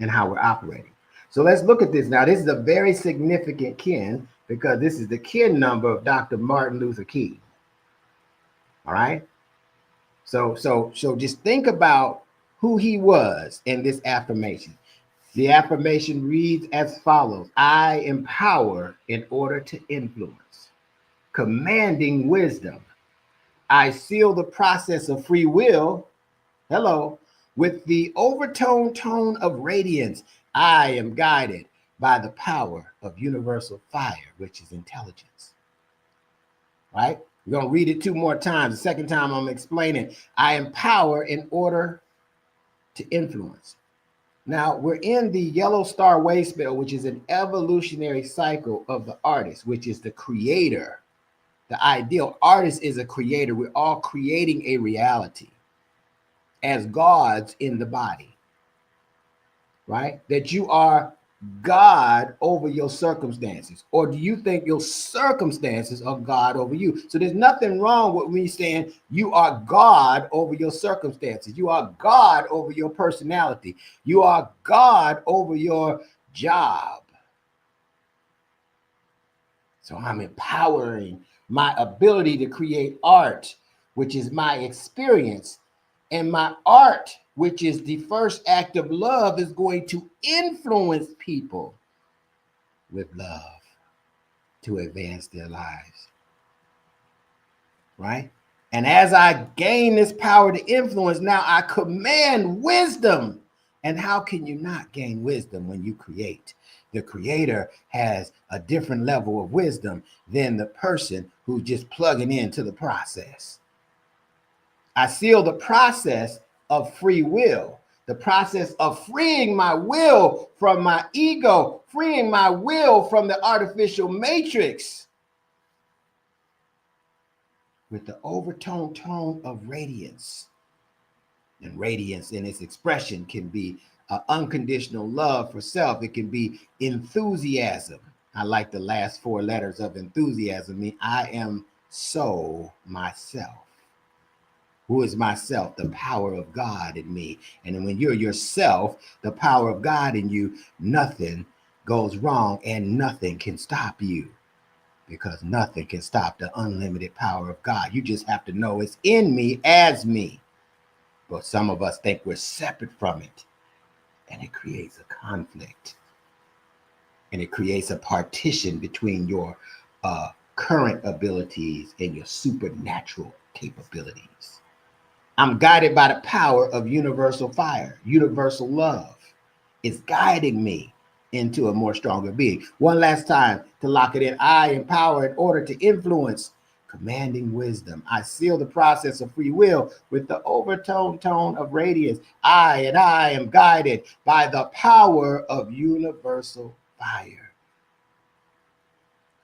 and how we're operating. So let's look at this now. This is a very significant kin, because this is the kin number of Dr. Martin Luther King. All right. So just think about who he was in this affirmation. The affirmation reads as follows: I empower in order to influence, commanding wisdom. I seal the process of free will, hello, with the overtone tone of radiance. I am guided by the power of universal fire, which is intelligence. Right? We're going to read it 2 more times. The second time I'm explaining. I empower in order to influence. Now, we're in the yellow star wave spell, which is an evolutionary cycle of the artist, which is the creator. The ideal artist is a creator. We're all creating a reality as gods in the body, right? That you are God over your circumstances, or do you think your circumstances are God over you? So there's nothing wrong with me saying you are God over your circumstances. You are God over your personality. You are God over your job. So I'm empowering my ability to create art, which is my experience. And my art, which is the first act of love, is going to influence people with love to advance their lives. Right? And as I gain this power to influence, now I command wisdom. And how can you not gain wisdom when you create? The creator has a different level of wisdom than the person who's just plugging into the process. I seal the process of free will, the process of freeing my will from my ego, freeing my will from the artificial matrix, with the overtone tone of radiance. And radiance in its expression can be unconditional love for self. It can be enthusiasm. I like the last 4 letters of enthusiasm. Mean I am so myself. Who is myself? The power of God in me. And when you're yourself, the power of God in you, nothing goes wrong and nothing can stop you, because nothing can stop the unlimited power of God. You just have to know it's in me as me. But some of us think we're separate from it, and it creates a conflict, and it creates a partition between your current abilities and your supernatural capabilities. I'm guided by the power of universal fire. Universal love is guiding me into a more stronger being. One last time to lock it in. I empower in order to influence, commanding wisdom. I seal the process of free will with the overtone tone of radiance. I am guided by the power of universal fire.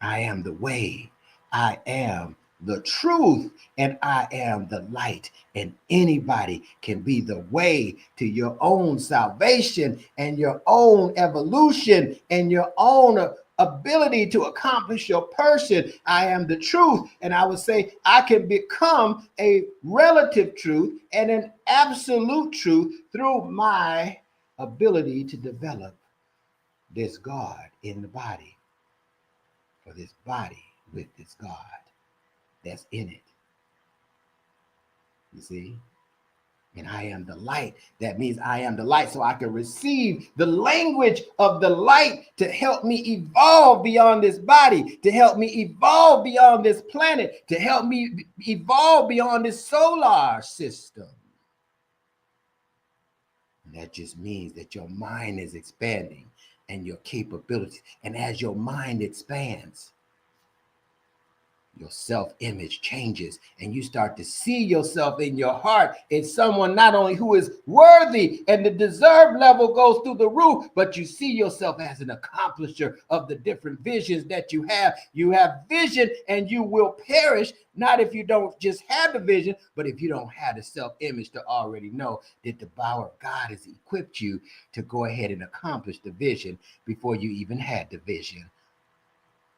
I am the way. I am the truth, and I am the light. And anybody can be the way to your own salvation and your own evolution and your own ability to accomplish your person. I am the truth. And I would say I can become a relative truth and an absolute truth through my ability to develop this God in the body, for this body with this God that's in it. You see? And I am the light. That means I am the light, so I can receive the language of the light to help me evolve beyond this body, to help me evolve beyond this planet, to help me evolve beyond this solar system. And that just means that your mind is expanding and your capabilities. And as your mind expands, your self-image changes and you start to see yourself in your heart as someone not only who is worthy and the deserved level goes through the roof, but you see yourself as an accomplisher of the different visions that you have. You have vision and you will perish, not if you don't just have the vision, but if you don't have the self-image to already know that the power of God has equipped you to go ahead and accomplish the vision before you even had the vision.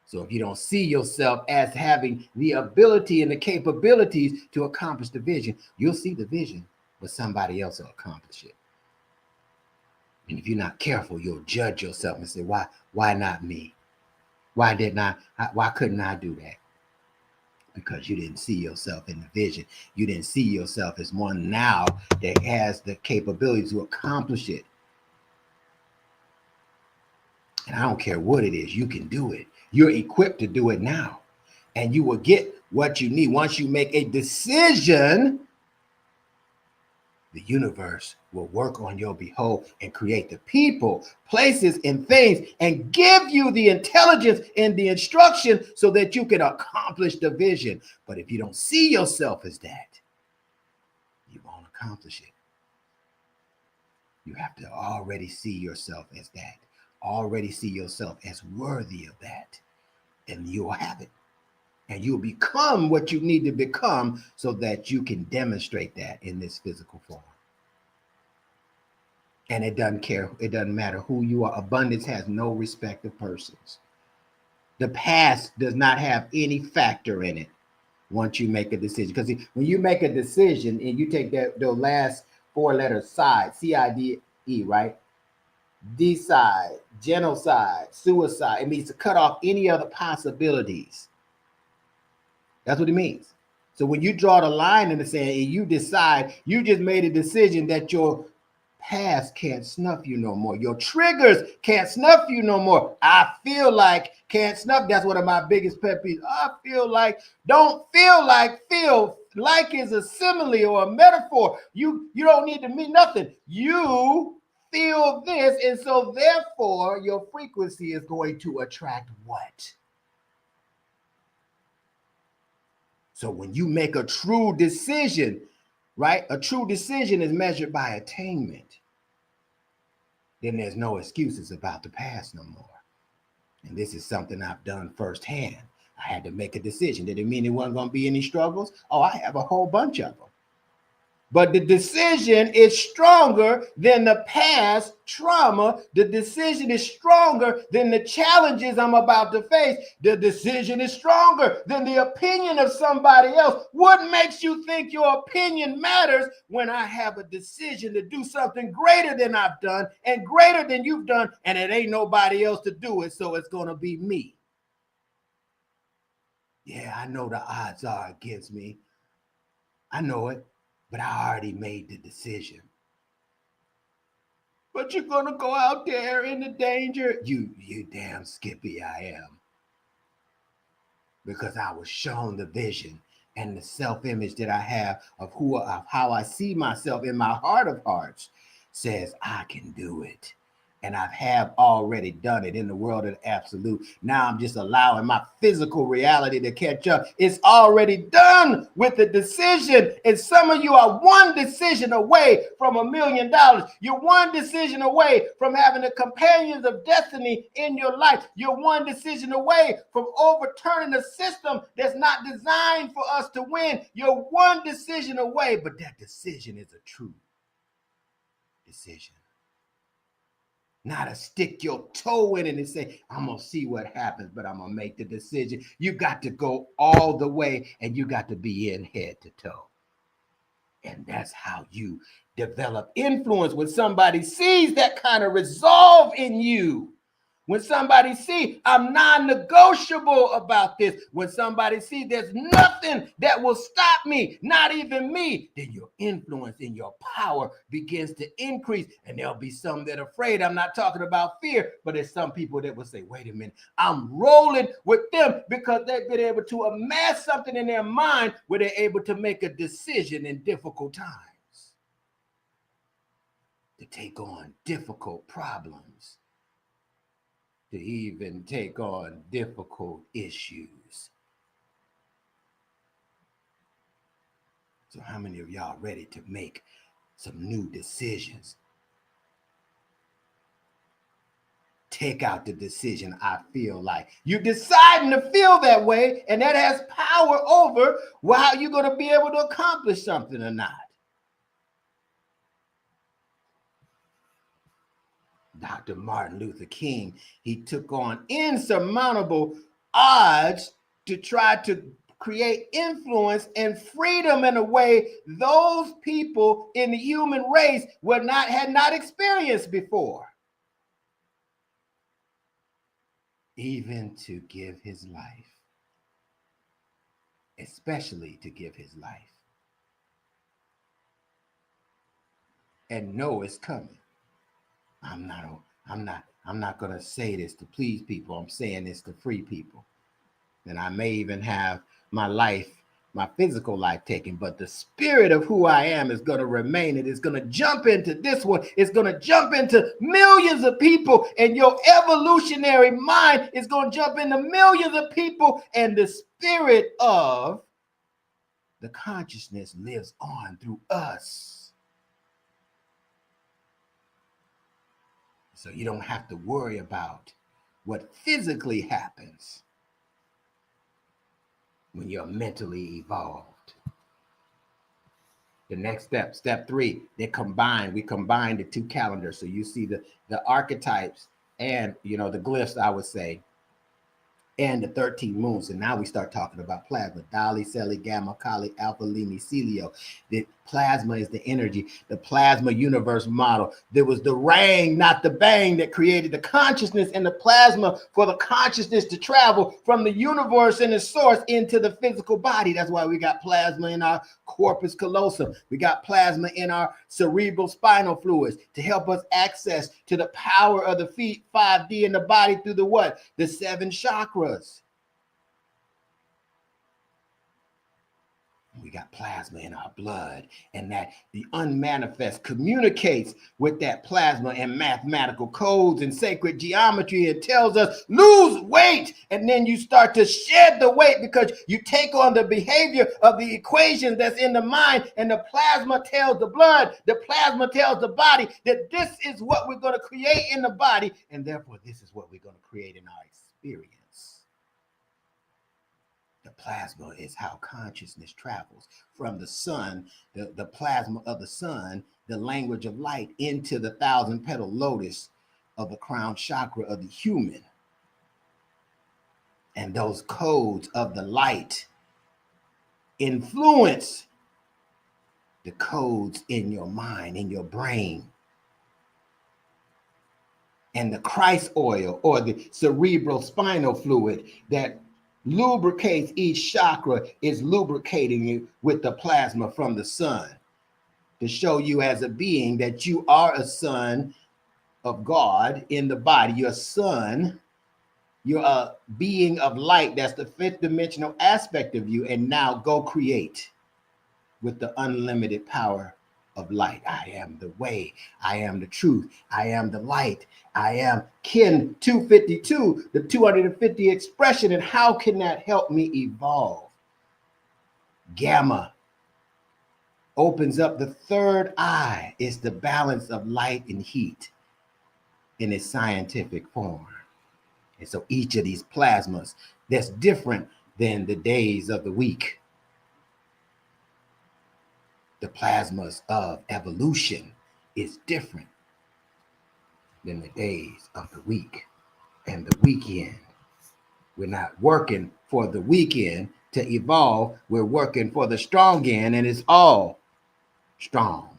So if you don't see yourself as having the ability and the capabilities to accomplish the vision, you'll see the vision, but somebody else will accomplish it. And if you're not careful, you'll judge yourself and say, why not me? Why couldn't I do that? Because you didn't see yourself in the vision. You didn't see yourself as one now that has the capability to accomplish it. And I don't care what it is, you can do it. You're equipped to do it now. And you will get what you need. Once you make a decision, the universe will work on your behalf and create the people, places, and things and give you the intelligence and the instruction so that you can accomplish the vision. But if you don't see yourself as that, you won't accomplish it. You have to already see yourself as that. Already see yourself as worthy of that, and you'll have it, and you'll become what you need to become so that you can demonstrate that in this physical form. And it doesn't matter who you are. Abundance has no respect of persons. The past does not have any factor in it once you make a decision, because when you make a decision and you take the last four letters side, C-I-D-E, right? Decide, genocide, suicide. It means to cut off any other possibilities. That's what it means. So when you draw the line in the sand and you decide, you just made a decision that your past can't snuff you no more. Your triggers can't snuff you no more. I feel like can't snuff. That's one of my biggest pet peeves. I feel like, don't feel like, feel like is a simile or a metaphor. You don't need to mean nothing. You feel this, and so therefore your frequency is going to attract what? So when you make a true decision, right? A true decision is measured by attainment. Then there's no excuses about the past no more. And this is something I've done firsthand. I had to make a decision. Did it mean there wasn't going to be any struggles? Oh, I have a whole bunch of them. But the decision is stronger than the past trauma. The decision is stronger than the challenges I'm about to face. The decision is stronger than the opinion of somebody else. What makes you think your opinion matters when I have a decision to do something greater than I've done and greater than you've done, and it ain't nobody else to do it, so it's going to be me? Yeah, I know the odds are against me. I know it. But I already made the decision. But you're going to go out there in the danger? You damn Skippy, I am. Because I was shown the vision and the self-image that I have of how I see myself in my heart of hearts says I can do it. And I have already done it in the world of absolute. Now I'm just allowing my physical reality to catch up. It's already done with the decision. And some of you are one decision away from $1 million. You're one decision away from having the companions of destiny in your life. You're one decision away from overturning a system that's not designed for us to win. You're one decision away, but that decision is a true decision. Not to stick your toe in it and say, I'm going to see what happens, but I'm going to make the decision. You got to go all the way, and you got to be in head to toe. And that's how you develop influence. When somebody sees that kind of resolve in you, when somebody sees I'm non-negotiable about this, when somebody sees there's nothing that will stop me, not even me, then your influence and your power begins to increase. And there'll be some that are afraid. I'm not talking about fear, but there's some people that will say, wait a minute, I'm rolling with them because they've been able to amass something in their mind where they're able to make a decision in difficult times, to take on difficult problems, to even take on difficult issues. So how many of y'all ready to make some new decisions? Take out the decision, I feel like. You're deciding to feel that way, and that has power over how you're going to be able to accomplish something or not. Dr. Martin Luther King, he took on insurmountable odds to try to create influence and freedom in a way those people in the human race had not experienced before. Even to give his life, especially to give his life, and know it's coming. I'm not going to say this to please people. I'm saying this to free people. And I may even have my life, my physical life taken, but the spirit of who I am is going to remain. It is going to jump into this one. It's going to jump into millions of people, and your evolutionary mind is going to jump into millions of people, and the spirit of the consciousness lives on through us. So you don't have to worry about what physically happens when you're mentally evolved. The next step 3, we combine the 2 calendars. So you see the archetypes and, the glyphs, I would say, and the 13 moons. And now we start talking about plasma. Dali, Celi, Gamma, Kali, Alpha, Limi, Celio. The plasma is the energy, the plasma universe model. There was the rang, not the bang, that created the consciousness and the plasma for the consciousness to travel from the universe and the source into the physical body. That's why we got plasma in our corpus callosum. We got plasma in our cerebral spinal fluids to help us access to the power of the 5D in the body through the what? The 7 chakras. We got plasma in our blood, and that the unmanifest communicates with that plasma and mathematical codes and sacred geometry. It tells us lose weight, and then you start to shed the weight because you take on the behavior of the equation that's in the mind, and the plasma tells the blood, the plasma tells the body that this is what we're going to create in the body, and therefore this is what we're going to create in our experience. The plasma is how consciousness travels from the sun, the plasma of the sun, the language of light, into the 1,000-petal lotus of the crown chakra of the human. And those codes of the light influence the codes in your mind, in your brain. And the Christ oil, or the cerebral spinal fluid that lubricates each chakra, is lubricating you with the plasma from the sun to show you as a being that you are a son of God in the body. You're a son. You're a being of light. That's the 5th dimensional aspect of you. And now go create with the unlimited power of light. I am the way. I am the truth. I am the light. I am kin 252, the 250 expression. And how can that help me evolve? Gamma opens up the 3rd eye. It's the balance of light and heat in its scientific form. And so each of these plasmas, that's different than the days of the week. The plasmas of evolution is different than the days of the week and the weekend. We're not working for the weekend to evolve. We're working for the strong end, and it's all strong.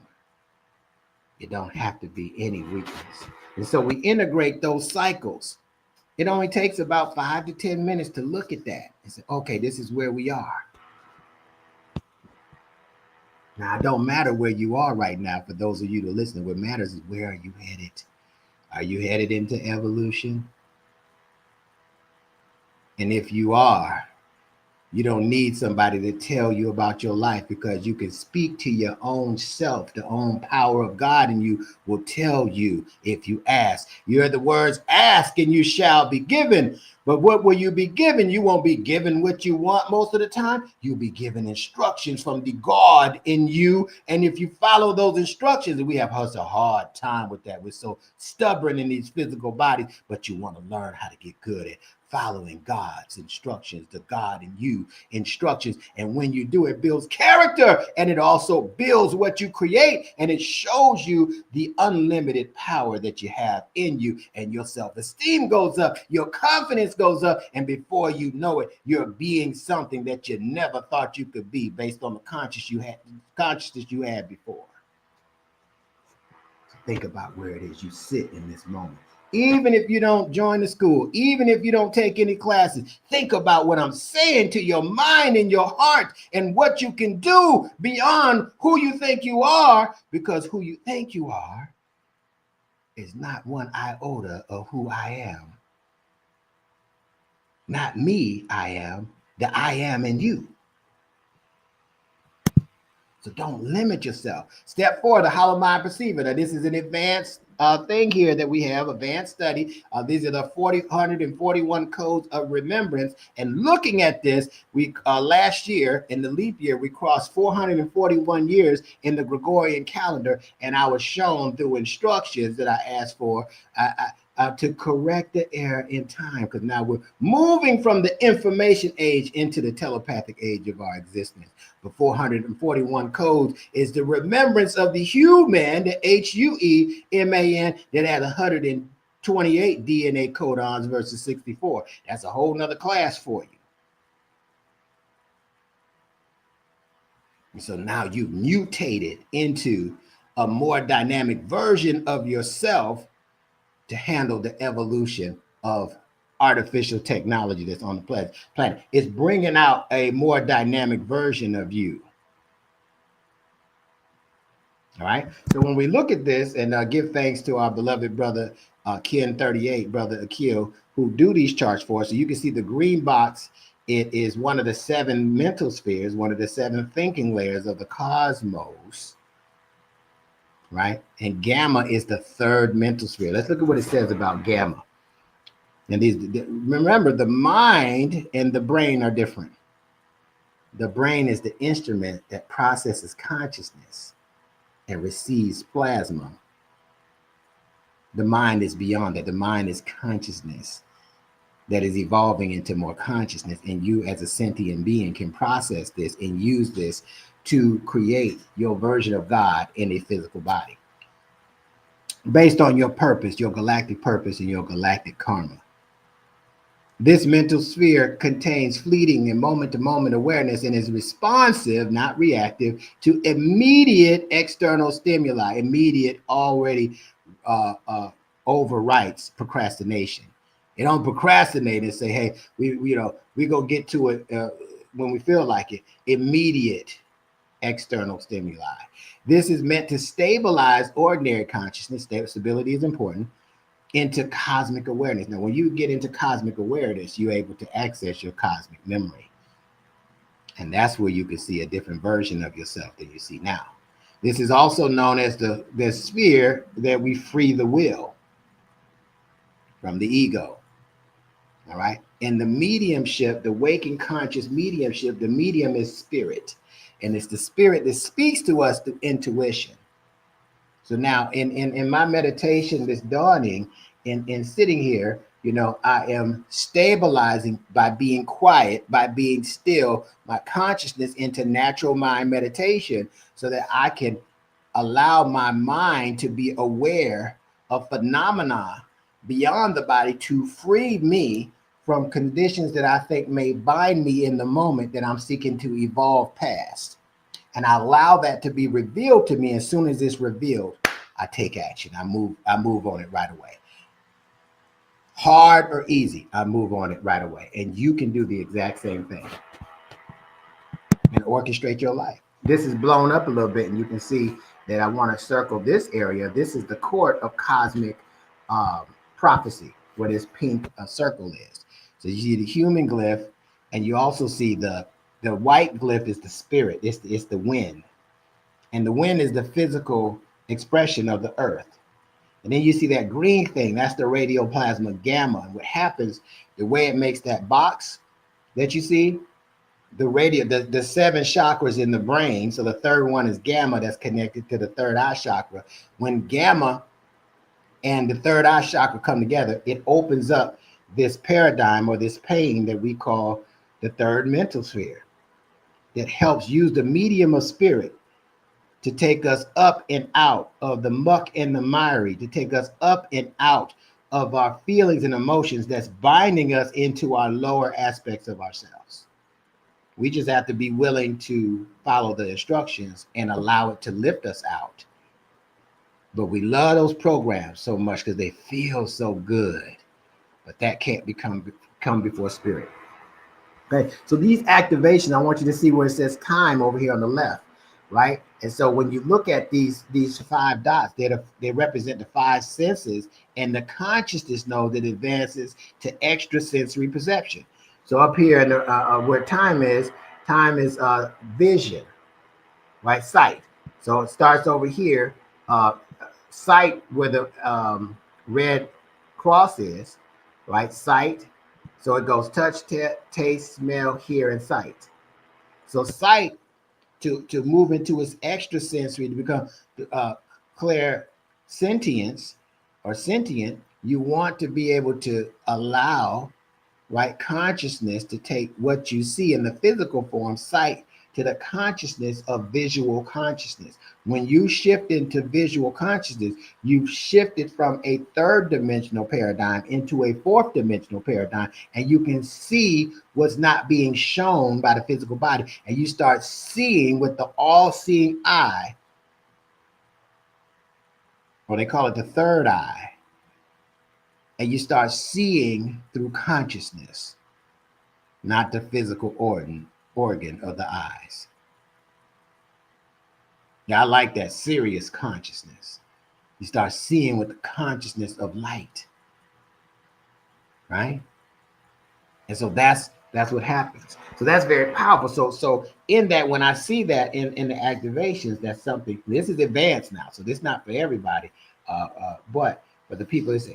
It don't have to be any weakness. And so we integrate those cycles. It only takes about 5 to 10 minutes to look at that and say, okay, this is where we are. Now, it don't matter where you are right now. For those of you that are listening, what matters is, where are you headed? Are you headed into evolution? And if you are, you don't need somebody to tell you about your life, because you can speak to your own self. The own power of God in you will tell you if you ask. You heard the words, ask and you shall be given. But what will you be given? You won't be given what you want most of the time. You'll be given instructions from the God in you. And if you follow those instructions, and we have such a hard time with that. We're so stubborn in these physical bodies, but you want to learn how to get good at following God's instructions, the God in you instructions. And when you do, it builds character, and it also builds what you create, and it shows you the unlimited power that you have in you, and your self-esteem goes up, your confidence goes up, and before you know it, you're being something that you never thought you could be based on the consciousness you had before. So think about where it is you sit in this moment. Even if you don't join the school, even if you don't take any classes, think about what I'm saying to your mind and your heart and what you can do beyond who you think you are, because who you think you are is not one iota of who I am. Not me, I am, the I am in you. So don't limit yourself. Step 4, the hollow mind perceiver. Now, this is an advanced thing here that we have, advanced study. These are the 141 codes of remembrance. And looking at this, we last year, in the leap year, we crossed 441 years in the Gregorian calendar. And I was shown through instructions that I asked for to correct the error in time, because now we're moving from the information age into the telepathic age of our existence. The 441 codes is the remembrance of the human, the HUEMAN, that had 128 DNA codons versus 64. That's a whole nother class for you. And so now you've mutated into a more dynamic version of yourself to handle the evolution of artificial technology that's on the planet. It's bringing out a more dynamic version of you. All right. So when we look at this, and give thanks to our beloved brother, Ken 38, brother Akil, who do these charts for us. So you can see the green box. It is one of the 7 mental spheres, one of the 7 thinking layers of the cosmos. Right? And gamma is the 3rd mental sphere. Let's look at what it says about gamma. And remember, the mind and the brain are different. The brain is the instrument that processes consciousness and receives plasma. The mind is beyond that. The mind is consciousness that is evolving into more consciousness. And you, as a sentient being, can process this and use this to create your version of God in a physical body based on your purpose, your galactic purpose, and your galactic karma. This mental sphere contains fleeting and moment-to-moment awareness and is responsive, not reactive, to immediate external stimuli. Immediate already overwrites procrastination. You don't procrastinate and say, "Hey, we go get to it when we feel like it." Immediate external stimuli. This is meant to stabilize ordinary consciousness. Stability is important. Into cosmic awareness. Now, when you get into cosmic awareness, you're able to access your cosmic memory. And that's where you can see a different version of yourself than you see now. This is also known as the sphere that we free the will from the ego. All right. In the mediumship, the waking conscious mediumship, the medium is spirit. And it's the spirit that speaks to us through intuition. So now in my meditation, this dawning, in sitting here, I am stabilizing by being quiet, by being still, my consciousness into natural mind meditation, so that I can allow my mind to be aware of phenomena beyond the body to free me from conditions that I think may bind me in the moment that I'm seeking to evolve past. And I allow that to be revealed to me. As soon as it's revealed, I take action. I move on it right away. Hard or easy, I move on it right away. And you can do the exact same thing and orchestrate your life. This is blown up a little bit, and you can see that I want to circle this area. This is the court of cosmic prophecy, where this pink circle is. So you see the human glyph, and you also see the white glyph is the spirit. It's the wind. And the wind is the physical expression of the earth. And then you see that green thing, that's the radioplasma gamma. And what happens, the way it makes that box that you see, the seven chakras in the brain. So the third one is gamma, that's connected to the third eye chakra. When gamma and the third eye chakra come together, it opens up this paradigm or this pain that we call the third mental sphere, that helps use the medium of spirit to take us up and out of the muck and the miry, to take us up and out of our feelings and emotions that's binding us into our lower aspects of ourselves. We just have to be willing to follow the instructions and allow it to lift us out. But we love those programs so much because they feel so good. But that can't come before spirit. Okay, so these activations, I want you to see where it says time over here on the left, right? And so when you look at these five dots, they represent the five senses and the consciousness node that advances to extrasensory perception. So up here in the, where time is vision, right? Sight. So it starts over here, sight where the red cross is, right? Sight. So it goes touch, taste, smell, hear, and sight. So sight, to move into its extrasensory, to become clairsentience or sentient, you want to be able to allow, right, consciousness to take what you see in the physical form, sight, to the consciousness of visual consciousness. When you shift into visual consciousness, you've shifted from a third dimensional paradigm into a fourth dimensional paradigm, and you can see what's not being shown by the physical body, and you start seeing with the all-seeing eye, or they call it the third eye, and you start seeing through consciousness, not the physical organ of the eyes. Yeah, I like that, serious consciousness. You start seeing with the consciousness of light, right? And so that's what happens. So that's very powerful. So in that, when I see that in the activations, that's something. This is advanced now, so this is not for everybody. But for the people that say,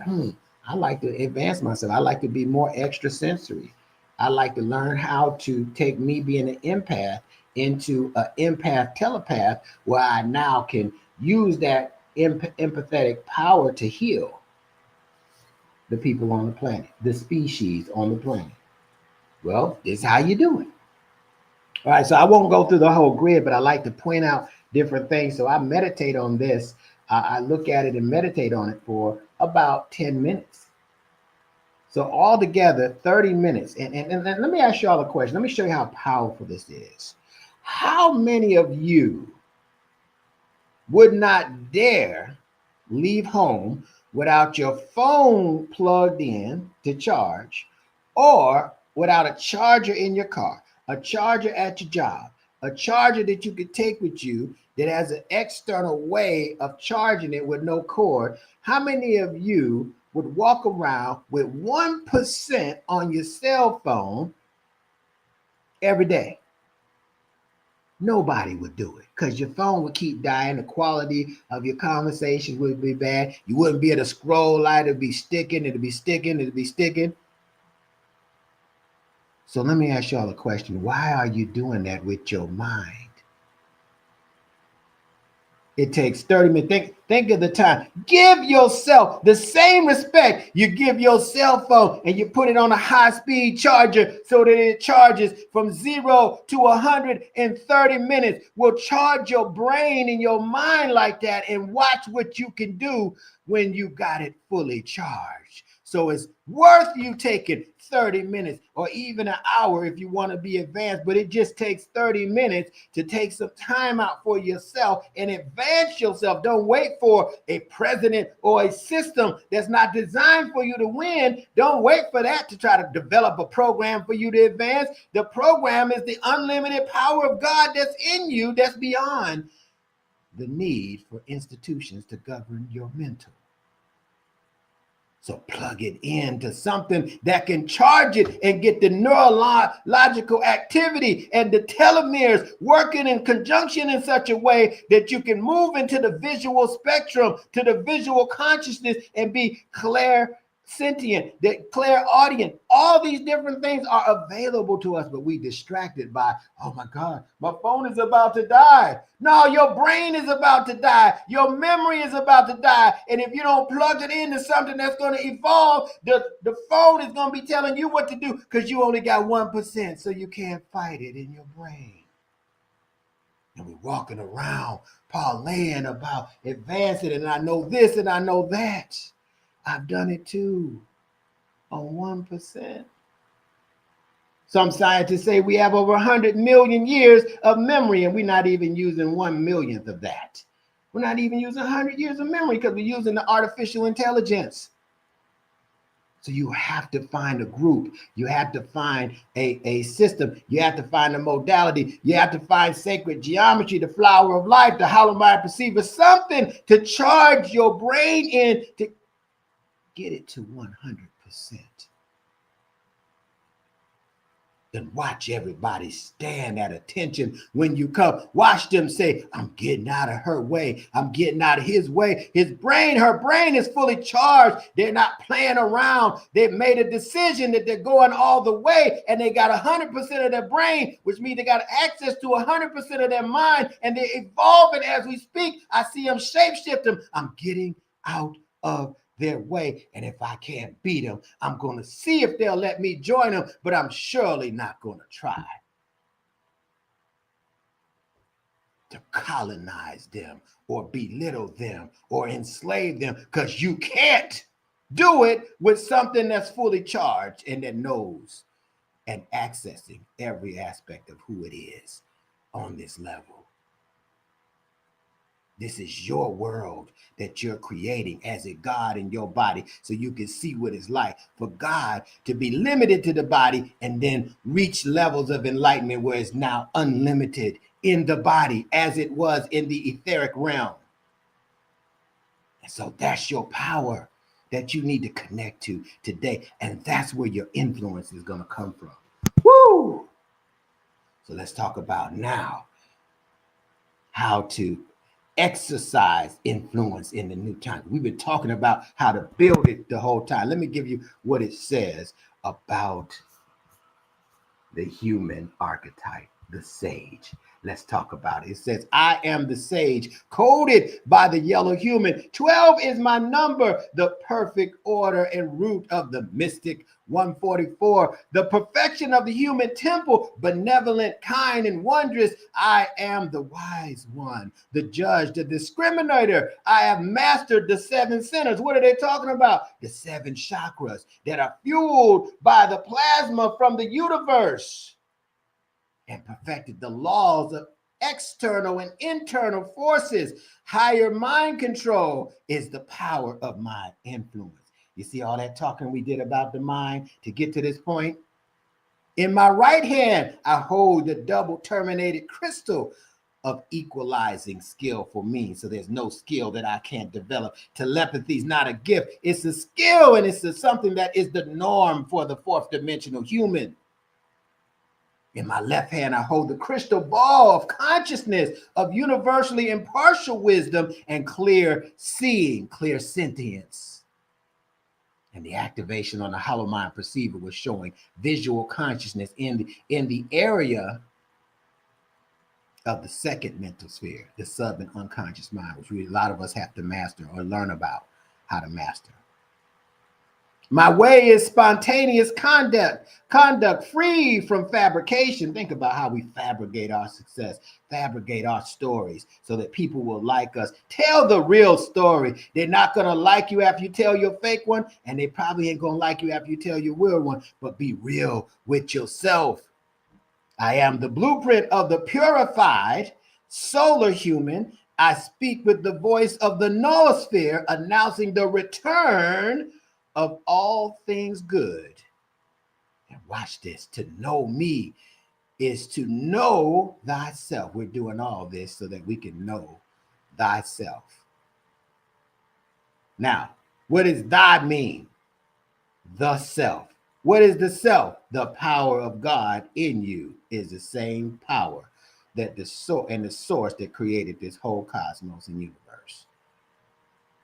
I like to advance myself. I like to be more extrasensory. I like to learn how to take me being an empath into an empath telepath, where I now can use that empathetic power to heal the people on the planet, the species on the planet. Well, this is how you do it. All right, so I won't go through the whole grid, but I like to point out different things. So I meditate on this. I look at it and meditate on it for about 10 minutes. So altogether, 30 minutes. And let me ask you all a question. Let me show you how powerful this is. How many of you would not dare leave home without your phone plugged in to charge, or without a charger in your car, a charger at your job, a charger that you could take with you that has an external way of charging it with no cord? How many of you would walk around with 1% on your cell phone every day? Nobody would do it, because your phone would keep dying. The quality of your conversations would be bad. You wouldn't be able to scroll light. It'd be sticking. So let me ask y'all a question. Why are you doing that with your mind? It takes 30 minutes. Think of the time. Give yourself the same respect you give your cell phone, and you put it on a high-speed charger so that it charges from 0 to 100 in 30 minutes. We'll charge your brain and your mind like that, and watch what you can do when you got it fully charged. So it's worth you taking 30 minutes or even an hour if you want to be advanced, but it just takes 30 minutes to take some time out for yourself and advance yourself. Don't wait for a president or a system that's not designed for you to win. Don't wait for that to try to develop a program for you to advance. The program is the unlimited power of God that's in you, that's beyond the need for institutions to govern your mental. So plug it into something that can charge it and get the neurological activity and the telomeres working in conjunction in such a way that you can move into the visual spectrum, to the visual consciousness, and be clairsentient, clairaudient. All these different things are available to us, but we distracted by, oh my God, my phone is about to die. No, your brain is about to die. Your memory is about to die. And if you don't plug it into something that's going to evolve, the phone is going to be telling you what to do because you only got 1%, so you can't fight it in your brain. And we're walking around parlaying about advancing, and I know this and I know that. I've done it too on 1%. Some scientists say we have over 100 million years of memory, and we're not even using 1/1,000,000th of that. We're not even using 100 years of memory because we're using the artificial intelligence. So you have to find a group. You have to find a system. You have to find a modality. You have to find sacred geometry, the flower of life, the hollow mind perceiver, something to charge your brain in to get it to 100%. Then watch everybody stand at attention when you come. Watch them say, I'm getting out of her way. I'm getting out of his way. Her brain is fully charged. They're not playing around. They've made a decision that they're going all the way, and they got 100% of their brain, which means they got access to 100% of their mind, and they're evolving as we speak. I see them shape-shift them. I'm getting out of their way, and if I can't beat them, I'm going to see if they'll let me join them, but I'm surely not going to try to colonize them or belittle them or enslave them, because you can't do it with something that's fully charged and that knows and accessing every aspect of who it is on this level. This is your world that you're creating as a God in your body, so you can see what it's like for God to be limited to the body and then reach levels of enlightenment where it's now unlimited in the body as it was in the etheric realm. And so that's your power that you need to connect to today. And that's where your influence is going to come from. Woo! So let's talk about now how to exercise influence in the new time. We've been talking about how to build it the whole time. Let me give you what it says about the human archetype, the sage. Let's talk about it. It says, I am the sage, coded by the yellow human. 12 is my number, the perfect order and root of the mystic. 144, the perfection of the human temple, benevolent, kind, and wondrous. I am the wise one, the judge, the discriminator. I have mastered the 7 centers. What are they talking about? The 7 chakras that are fueled by the plasma from the universe, and perfected the laws of external and internal forces. Higher mind control is the power of my influence. You see all that talking we did about the mind to get to this point? In my right hand, I hold the double terminated crystal of equalizing skillful means. So there's no skill that I can't develop. Telepathy is not a gift. It's a skill, and it's something that is the norm for the 4th dimensional human. In my left hand, I hold the crystal ball of consciousness, of universally impartial wisdom and clear seeing, clear sentience. And the activation on the hollow mind perceiver was showing visual consciousness in the area of the 2nd mental sphere, the sub and unconscious mind, which a lot of us have to master or learn about how to master. My way is spontaneous conduct free from fabrication. Think about how we fabricate our success, fabricate our stories so that people will like us. Tell the real story. They're not going to like you after you tell your fake one, and they probably ain't going to like you after you tell your real one, but be real with yourself. I am the blueprint of the purified solar human. I speak with the voice of the noosphere, announcing the return of all things good. And watch this. To know me is to know thyself. We're doing all this so that we can know thyself. Now, what does thy mean? the self. What is the self? The power of God in you is the same power that the source that created this whole cosmos and universe.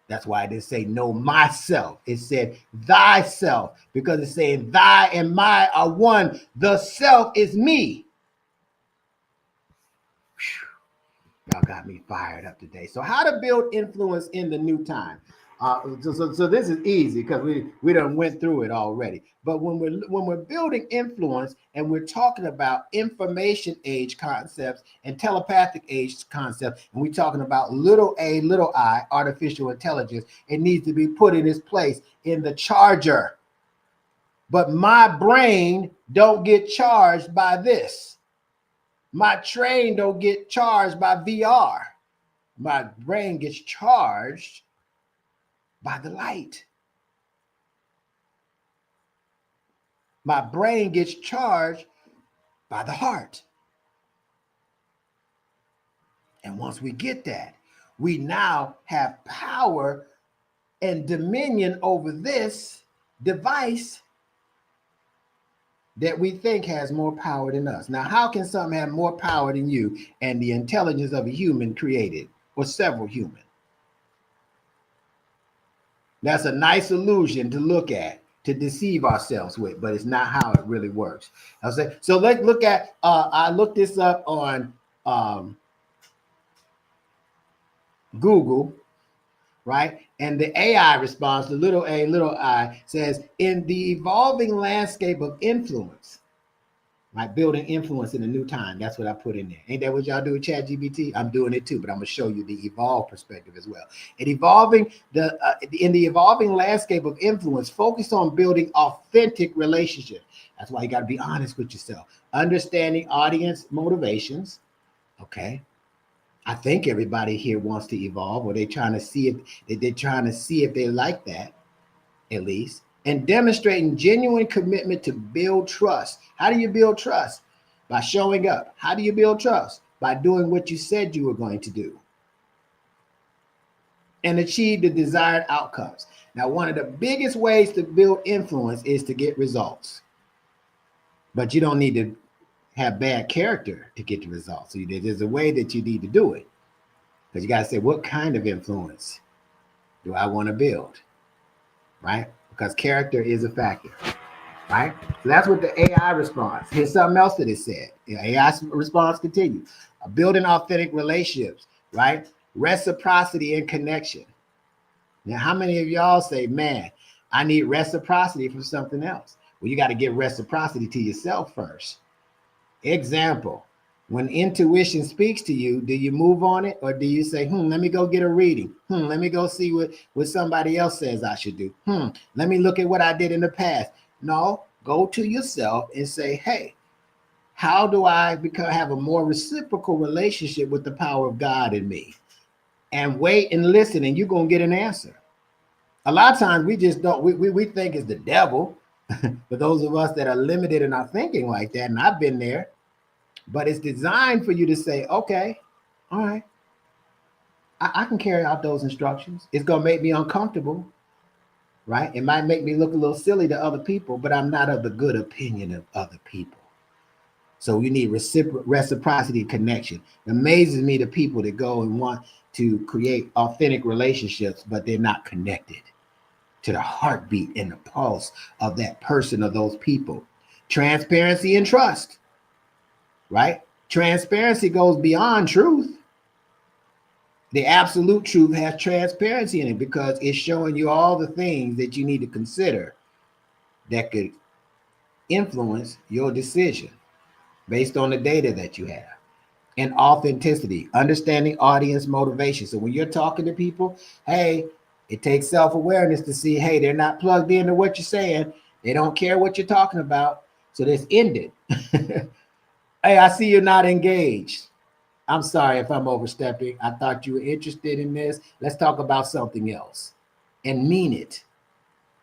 That's why I didn't say know myself. It said thyself, because it's saying thy and my are one. The self is me. Y'all got me fired up today. So how to build influence in the new time. So this is easy because we done went through it already. But when we're building influence and we're talking about information age concepts and telepathic age concepts, and we're talking about little a, little I, artificial intelligence, it needs to be put in its place in the charger. But my brain don't get charged by this. My train don't get charged by VR. My brain gets charged by the light. My brain gets charged by the heart. And once we get that, we now have power and dominion over this device that we think has more power than us. Now, how can something have more power than you and the intelligence of a human created, or several humans? That's a nice illusion to look at, to deceive ourselves with, but it's not how it really works. I'll say, so let's look at, I looked this up on Google, right? And the AI response, the little a, little I, says, in the evolving landscape of influence, right? Building influence in a new time. That's what I put in there. Ain't that what y'all do with ChatGPT? I'm doing it too, but I'm gonna show you the evolved perspective as well. In the evolving landscape of influence, focus on building authentic relationships. That's why you got to be honest with yourself. Understanding audience motivations. Okay. I think everybody here wants to evolve, or they're trying to see if they like that, at least. And demonstrating genuine commitment to build trust. How do you build trust? By showing up. How do you build trust? By doing what you said you were going to do and achieve the desired outcomes. Now, one of the biggest ways to build influence is to get results. But you don't need to have bad character to get the results. So there's a way that you need to do it. Because you got to say, what kind of influence do I want to build? Right? Because character is a factor, right? So that's what the AI response. Here's something else that it said. The AI response continues. Building authentic relationships, right? Reciprocity and connection. Now, how many of y'all say, man, I need reciprocity from something else? Well, you got to give reciprocity to yourself first. Example, when intuition speaks to you, do you move on it, or do you say, let me go get a reading? Let me go see what somebody else says I should do. Let me look at what I did in the past. No, go to yourself and say, hey, how do I have a more reciprocal relationship with the power of God in me? And wait and listen, and you're going to get an answer. A lot of times we just don't, we think it's the devil. For those of us that are limited in our thinking like that, and I've been there, but it's designed for you to say, okay, all right, I can carry out those instructions. It's going to make me uncomfortable, right? It might make me look a little silly to other people, but I'm not of the good opinion of other people. So you need reciprocity connection. It amazes me the people that go and want to create authentic relationships, but they're not connected to the heartbeat and the pulse of that person or those people. Transparency and trust, right? Transparency goes beyond truth. The absolute truth has transparency in it because it's showing you all the things that you need to consider that could influence your decision based on the data that you have. And authenticity, understanding audience motivation. So when you're talking to people, hey, it takes self-awareness to see, hey, they're not plugged into what you're saying. They don't care what you're talking about. So let's end it. Hey, I see you're not engaged. I'm sorry if I'm overstepping. I thought you were interested in this. Let's talk about something else and mean it,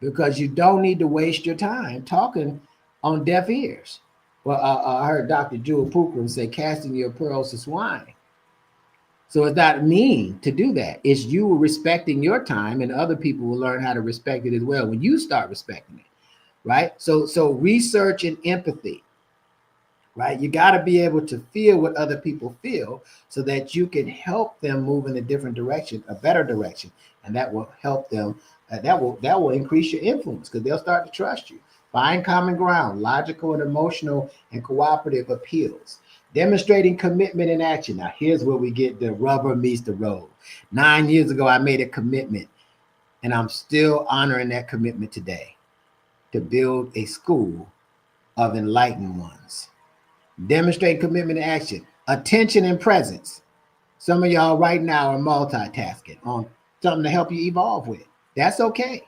because you don't need to waste your time talking on deaf ears. Well, I heard Dr. Jewel Pookrum say, casting your pearls to swine. So it's not mean to do that. It's you respecting your time, and other people will learn how to respect it as well when you start respecting it. right? So research and empathy, right? You got to be able to feel what other people feel so that you can help them move in a different direction, a better direction, and that will help them. That will increase your influence because they'll start to trust you. Find common ground, logical and emotional and cooperative appeals. Demonstrating commitment in action. Now, here's where we get the rubber meets the road. 9 years ago, I made a commitment, and I'm still honoring that commitment today to build a school of enlightened ones. Demonstrate commitment to action, attention and presence. Some of y'all right now are multitasking on something to help you evolve with. That's okay.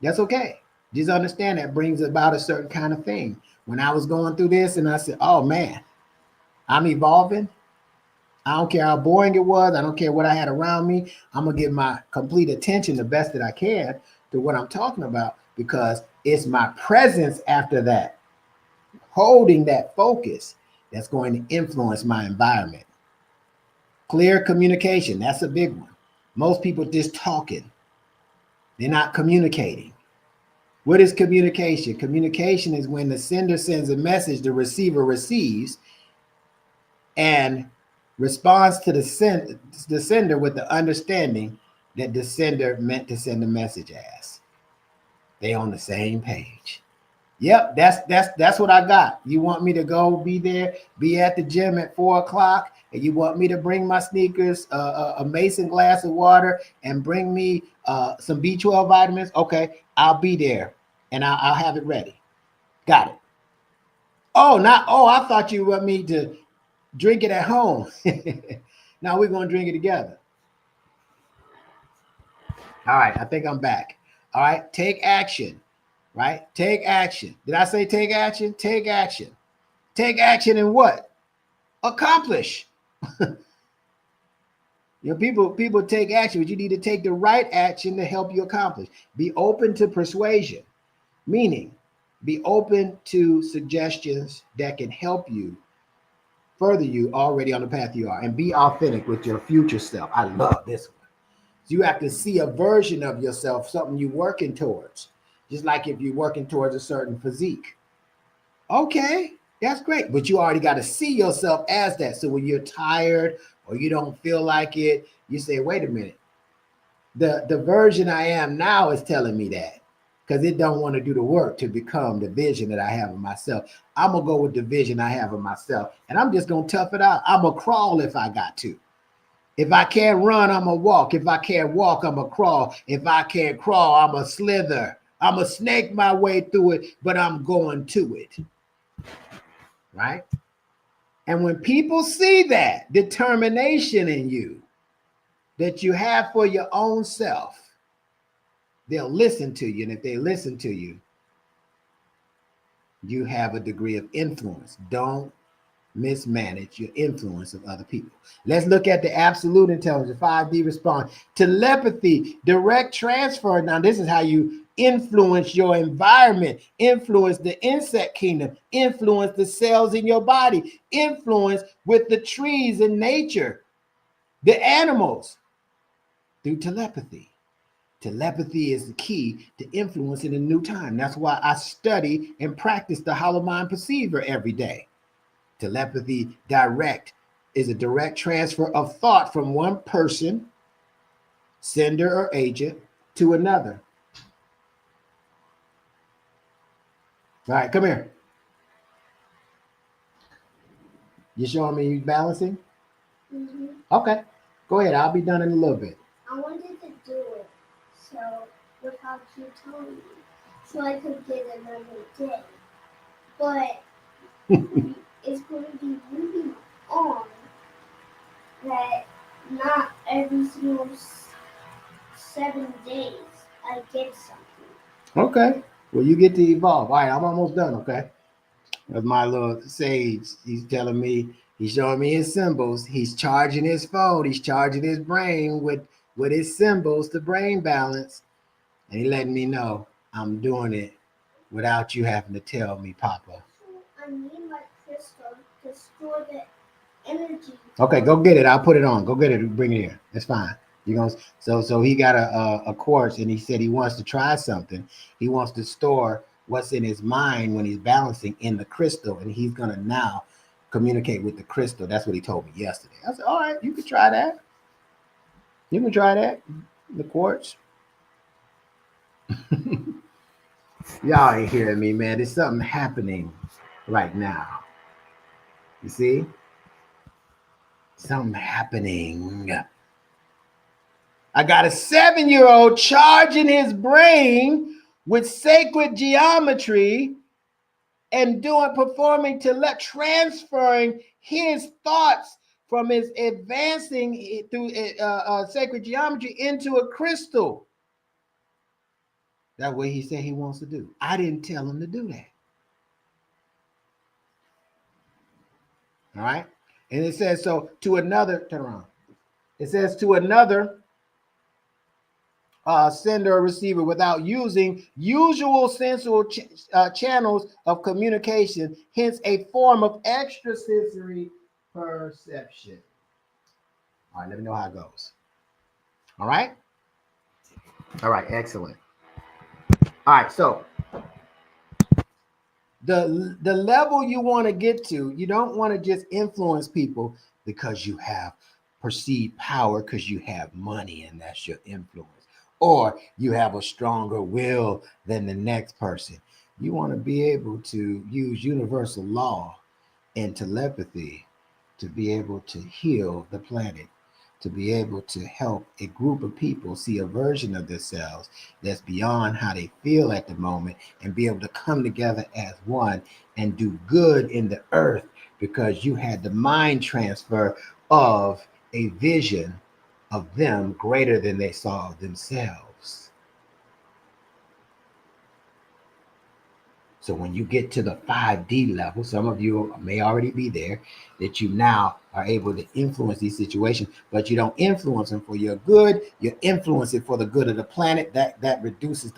That's okay. Just understand that brings about a certain kind of thing. When I was going through this and I said, oh man, I'm evolving. I don't care how boring it was. I don't care what I had around me. I'm going to give my complete attention the best that I can to what I'm talking about because it's my presence after that, holding that focus that's going to influence my environment. Clear communication, that's a big one. Most people just talking. They're not communicating. What is communication? Communication is when the sender sends a message, the receiver receives and responds to the sender with the understanding that the sender meant to send the message as. They on the same page. Yep, that's what I got. You want me to go be there, be at the gym at 4:00, and you want me to bring my sneakers, a mason glass of water, and bring me some B12 vitamins? Okay, I'll be there, and I'll have it ready. Got it. I thought you want me to drink it at home. Now we're gonna drink it together. All right, I think I'm back. All right, take action. Right? Take action. Did I say take action? Take action. Take action in what? Accomplish. People take action, but you need to take the right action to help you accomplish. Be open to persuasion, meaning be open to suggestions that can help you further you already on the path you are, and be authentic with your future self. I love this one. You have to see a version of yourself, something you're working towards. Just like if you're working towards a certain physique. Okay, that's great. But you already got to see yourself as that. So when you're tired or you don't feel like it, you say, wait a minute. The version I am now is telling me that because it don't want to do the work to become the vision that I have of myself. I'm going to go with the vision I have of myself. And I'm just going to tough it out. I'm going to crawl if I got to. If I can't run, I'm going to walk. If I can't walk, I'm going to crawl. If I can't crawl, I'm going to slither. I'm going to snake my way through it, but I'm going to it. Right? And when people see that determination in you that you have for your own self, they'll listen to you. And if they listen to you, you have a degree of influence. Don't mismanage your influence of other people. Let's look at the absolute intelligence, 5D response. Telepathy, direct transfer. Now, this is how you influence your environment, influence the insect kingdom, influence the cells in your body, influence with the trees in nature, the animals, through telepathy. Telepathy is the key to influence in a new time. That's why I study and practice the hollow mind perceiver every day. Telepathy direct is a direct transfer of thought from one person, sender or agent, to another. All right, come here. You showing me you balancing? Mm-hmm. Okay, go ahead. I'll be done in a little bit. I wanted to do it so without you telling me, so I could get another day. But it's going to be moving on that not every single 7 days I get something. Okay. Well, you get to evolve. All right, I'm almost done, okay? That's my little sage. He's telling me, he's showing me his symbols. He's charging his phone. He's charging his brain with his symbols to brain balance. And he letting me know I'm doing it without you having to tell me, Papa. I need my crystal to store the energy. Okay, go get it. I'll put it on. Go get it. Bring it here. It's fine. You gonna so he got a quartz, and he said he wants to try something. He wants to store what's in his mind when he's balancing in the crystal, and he's going to now communicate with the crystal. That's what he told me yesterday. I said, all right, you can try that. You can try that. The quartz. Y'all ain't hearing me, man. There's something happening right now. You see? Something happening. I got a 7-year-old charging his brain with sacred geometry and performing transferring his thoughts from his advancing through sacred geometry into a crystal. That's what he said he wants to do. I didn't tell him to do that. All right. And it says, so to another, turn around. It says to another sender or receiver without using usual sensual channels of communication, hence a form of extrasensory perception. All right, let me know how it goes. All right. All right, excellent. All right, so the level you want to get to, you don't want to just influence people because you have perceived power, because you have money and that's your influence, or you have a stronger will than the next person. You want to be able to use universal law and telepathy to be able to heal the planet, to be able to help a group of people see a version of themselves that's beyond how they feel at the moment, and be able to come together as one and do good in the earth because you had the mind transfer of a vision of them greater than they saw themselves. So when you get to the 5D level, some of you may already be there, that you now are able to influence these situations, but you don't influence them for your good. You influence it for the good of the planet. That reduces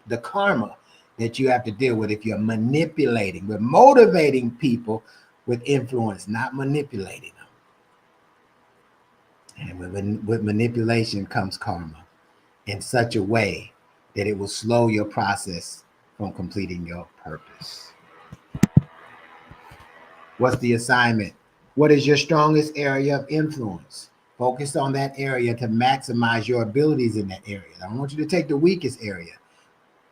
the karma that you have to deal with if you're manipulating. We're motivating people with influence, not manipulating them. And with manipulation comes karma in such a way that it will slow your process from completing your purpose. What's the assignment? What is your strongest area of influence? Focus on that area to maximize your abilities in that area. I don't want you to take the weakest area,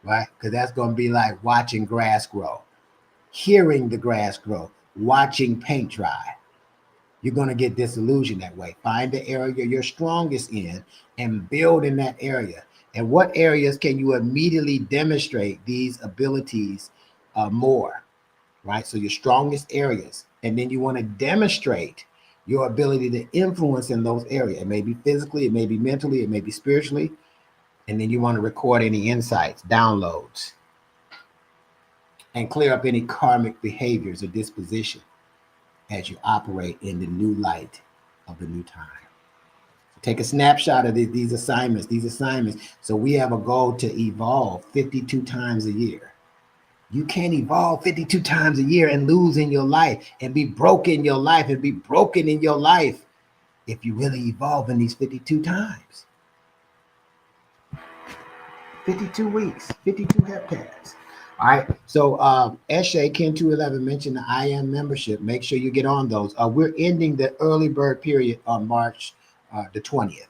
right? Because that's going to be like watching grass grow, hearing the grass grow, watching paint dry. You're going to get disillusioned that way. Find the area you're strongest in and build in that area. And what areas can you immediately demonstrate these abilities more, right? So your strongest areas. And then you want to demonstrate your ability to influence in those areas. It may be physically, it may be mentally, it may be spiritually. And then you want to record any insights, downloads, and clear up any karmic behaviors or disposition as you operate in the new light of the new time. Take a snapshot of these assignments. So we have a goal to evolve 52 times a year. You can't evolve 52 times a year and lose in your life and be broke in your life and be broken in your life if you really evolve in these 52 times. 52 weeks, 52 heptads. All right. So Eshe, Ken 211 mentioned the IM membership. Make sure you get on those. We're ending the early bird period on March the 20th.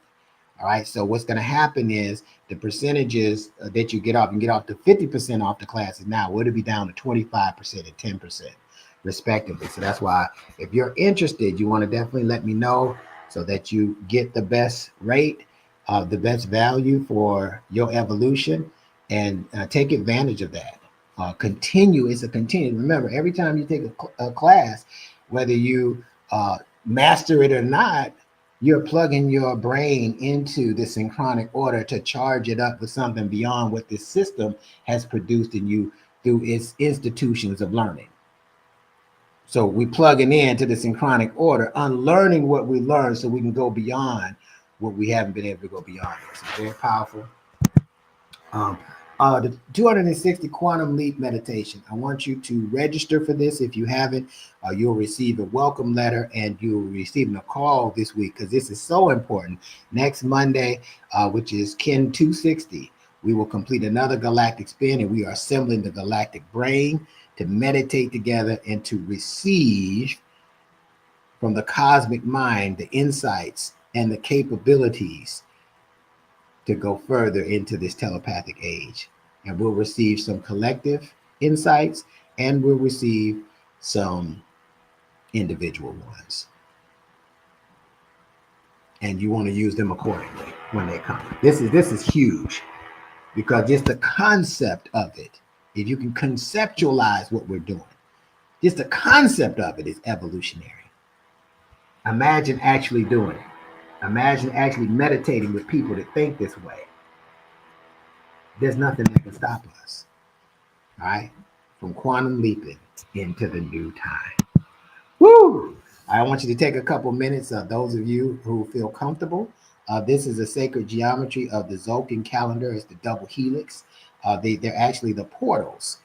All right. So what's going to happen is the percentages that you get off, and get off to 50% off the classes now. Will be down to 25% and 10% respectively. So that's why if you're interested, you want to definitely let me know so that you get the best rate, the best value for your evolution, and take advantage of that. Continue. It's a continue. Remember, every time you take a class, whether you master it or not, you're plugging your brain into the synchronic order to charge it up with something beyond what this system has produced in you through its institutions of learning. So we plugging into the synchronic order, unlearning what we learned so we can go beyond what we haven't been able to go beyond. It's very powerful. The 260 Quantum Leap Meditation. I want you to register for this. If you haven't, you'll receive a welcome letter and you'll receive a call this week because this is so important. Next Monday, which is Ken 260, We will complete another galactic spin, and we are assembling the galactic brain to meditate together and to receive from the cosmic mind the insights and the capabilities to go further into this telepathic age. And we'll receive some collective insights, and we'll receive some individual ones. And you want to use them accordingly when they come. This is huge, because just the concept of it, if you can conceptualize what we're doing, just the concept of it is evolutionary. Imagine actually doing it. Imagine actually meditating with people that think this way. There's nothing that can stop us, all right? From quantum leaping into the new time. Woo! I want you to take a couple minutes, those of you who feel comfortable. This is a sacred geometry of the Zolkin calendar. It's the double helix. They're actually the portals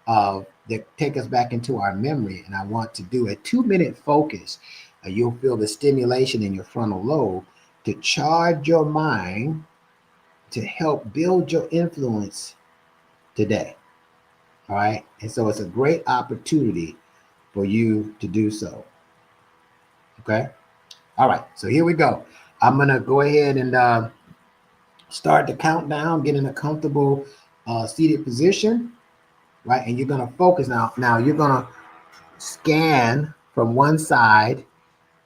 that take us back into our memory. And I want to do a 2-minute focus. You'll feel the stimulation in your frontal lobe to charge your mind to help build your influence today. All right. And so it's a great opportunity for you to do so. Okay. All right. So here we go. I'm going to go ahead and start the countdown, get in a comfortable seated position. Right. And you're going to focus now. Now you're going to scan from one side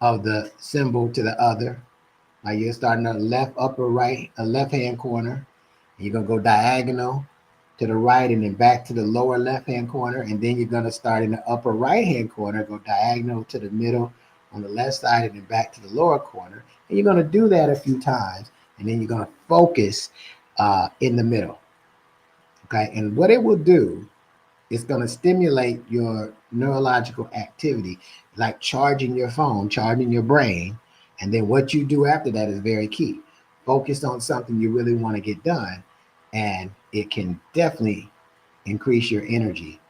of the symbol to the other. Like you're starting at left upper right, a left hand corner. And you're going to go diagonal to the right and then back to the lower left hand corner. And then you're going to start in the upper right hand corner, go diagonal to the middle on the left side and then back to the lower corner. And you're going to do that a few times. And then you're going to focus in the middle. Okay. And what it will do, it's going to stimulate your neurological activity, like charging your phone, charging your brain. And then what you do after that is very key. Focus on something you really want to get done, and it can definitely increase your energy.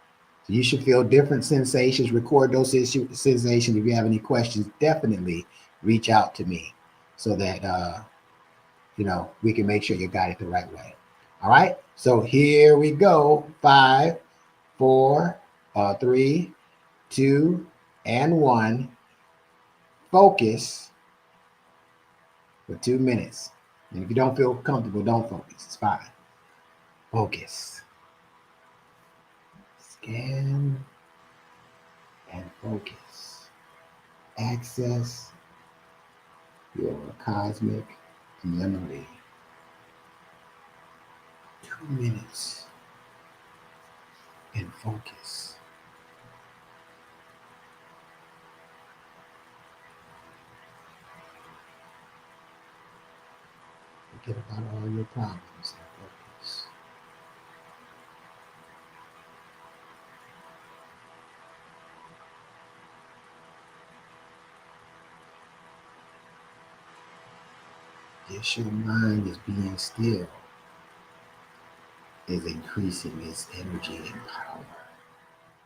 So you should feel different sensations, record those sensations. If you have any questions, definitely reach out to me so that, we can make sure you got it the right way. All right. So here we go. 5, 4, 3, 2, and 1. Focus for 2 minutes. And if you don't feel comfortable, don't focus. It's fine. Focus. Scan and focus. Access your cosmic memory. 2 minutes and focus. Forget about all your problems and focus. Yes, your mind is being still, is increasing its energy and power.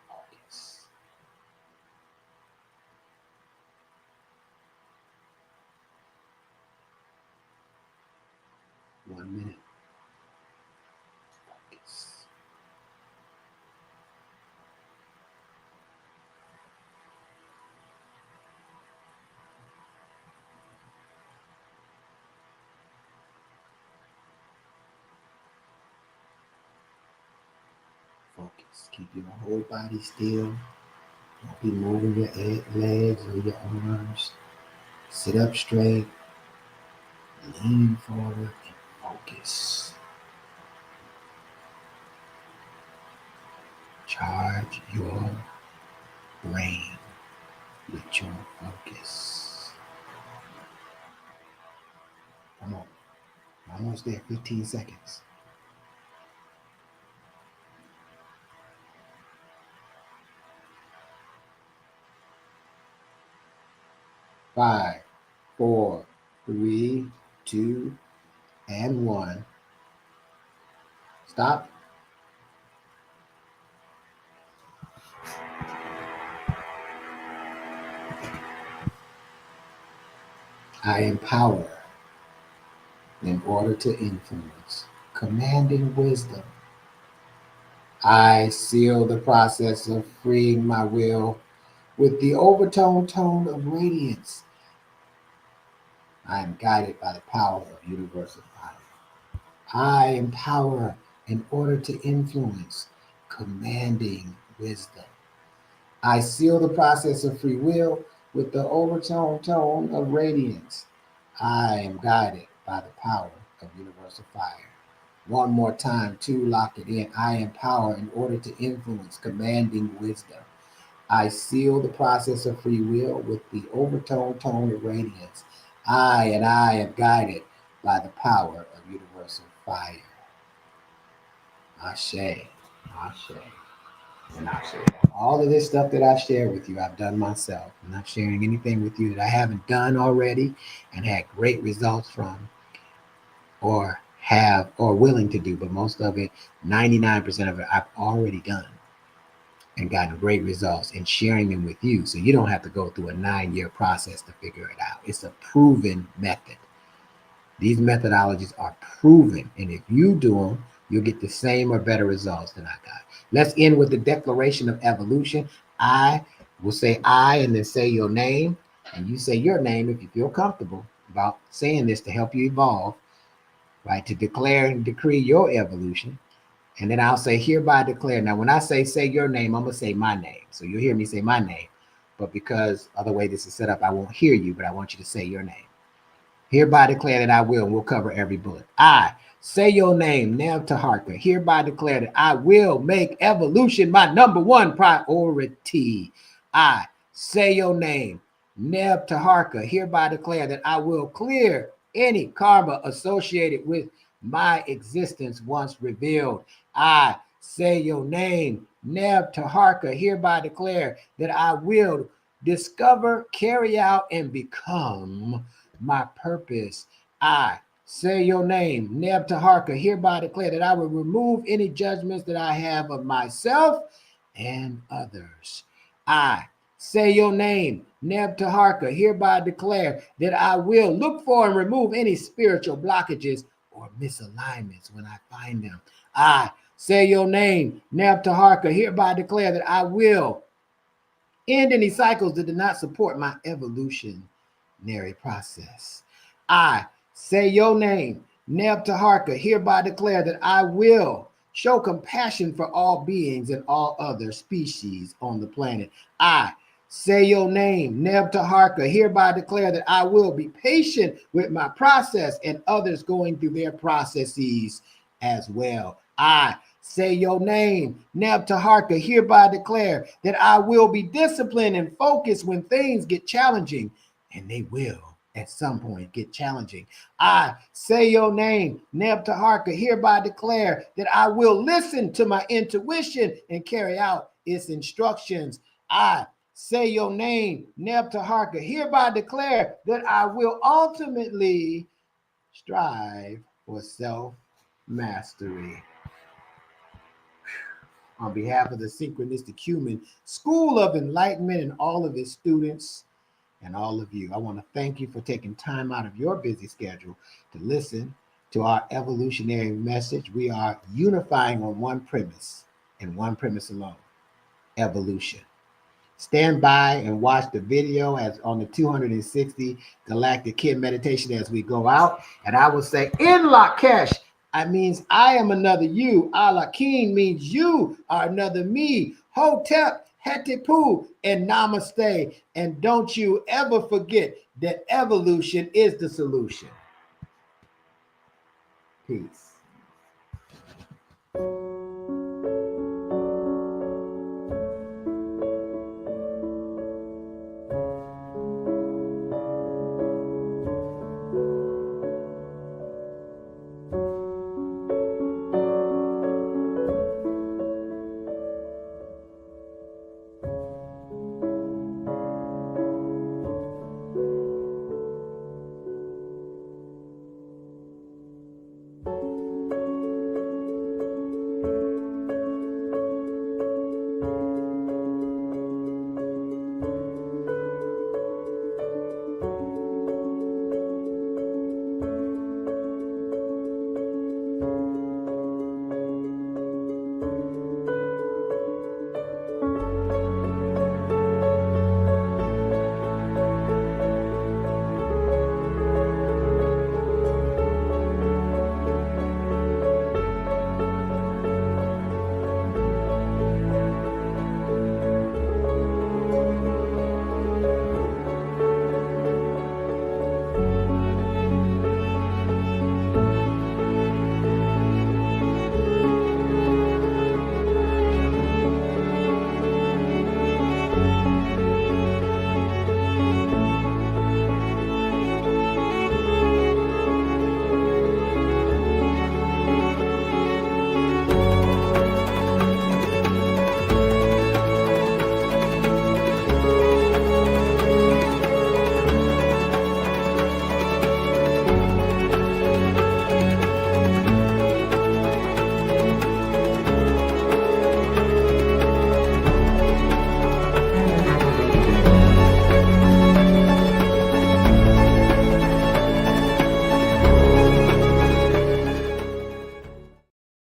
Focus. 1 minute. Focus. Focus. Keep your whole body still. Don't be moving your legs or your arms. Sit up straight. Lean forward and focus. Charge your brain with your focus. Come on. Almost there. 15 seconds. 5, 4, 3, 2, and 1. Stop. I empower in order to influence commanding wisdom. I seal the process of freeing my will with the overtone tone of radiance. I am guided by the power of universal fire. I empower in order to influence, commanding wisdom. I seal the process of free will with the overtone tone of radiance. I am guided by the power of universal fire. One more time to lock it in. I empower in order to influence, commanding wisdom. I seal the process of free will with the overtone tone of radiance. I am guided by the power of universal fire. Ashe, Ashe, and Ashe. All of this stuff that I share with you, I've done myself. I'm not sharing anything with you that I haven't done already and had great results from, or willing to do. But most of it, 99% of it, I've already done and gotten great results and sharing them with you. So you don't have to go through a 9-year process to figure it out. It's a proven method. These methodologies are proven. And if you do them, you'll get the same or better results than I got. Let's end with the declaration of evolution. I will say I and then say your name. And you say your name if you feel comfortable about saying this to help you evolve, right? To declare and decree your evolution. And then I'll say, hereby declare. Now, when I say your name, I'm going to say my name. So you'll hear me say my name. But because of the way this is set up, I won't hear you, but I want you to say your name. Hereby declare that I will, and we'll cover every bullet. I say your name, Neb Taharka. Hereby declare that I will make evolution my number one priority. I say your name, Neb Taharka. Hereby declare that I will clear any karma associated with my existence once revealed. I say your name, Neb Taharka. Hereby declare that I will discover, carry out, and become my purpose. I say your name, Neb Taharka. Hereby declare that I will remove any judgments that I have of myself and others. I say your name, Neb Taharka. Hereby declare that I will look for and remove any spiritual blockages or misalignments when I find them. I say your name, Neb Taharka. Hereby declare that I will end any cycles that do not support my evolutionary process. I say your name, Neb Taharka. Hereby declare that I will show compassion for all beings and all other species on the planet. I say your name, Neb Taharka. Hereby declare that I will be patient with my process and others going through their processes as well. I say your name, Neb Taharka. Hereby declare that I will be disciplined and focused when things get challenging, and they will at some point get challenging. I say your name, Neb Taharka. Hereby declare that I will listen to my intuition and carry out its instructions. I say your name, Neb Taharka. Hereby declare that I will ultimately strive for self-mastery. On behalf of the Synchronistic Human School of Enlightenment and all of its students and all of you, I want to thank you for taking time out of your busy schedule to listen to our evolutionary message. We are unifying on one premise and one premise alone: evolution. Stand by and watch the video as on the 260 Galactic Kid meditation as we go out. And I will say, in Lakesh, I means I am another you. Alakin means you are another me. Hotep, Hetipu, and Namaste. And don't you ever forget that evolution is the solution. Peace.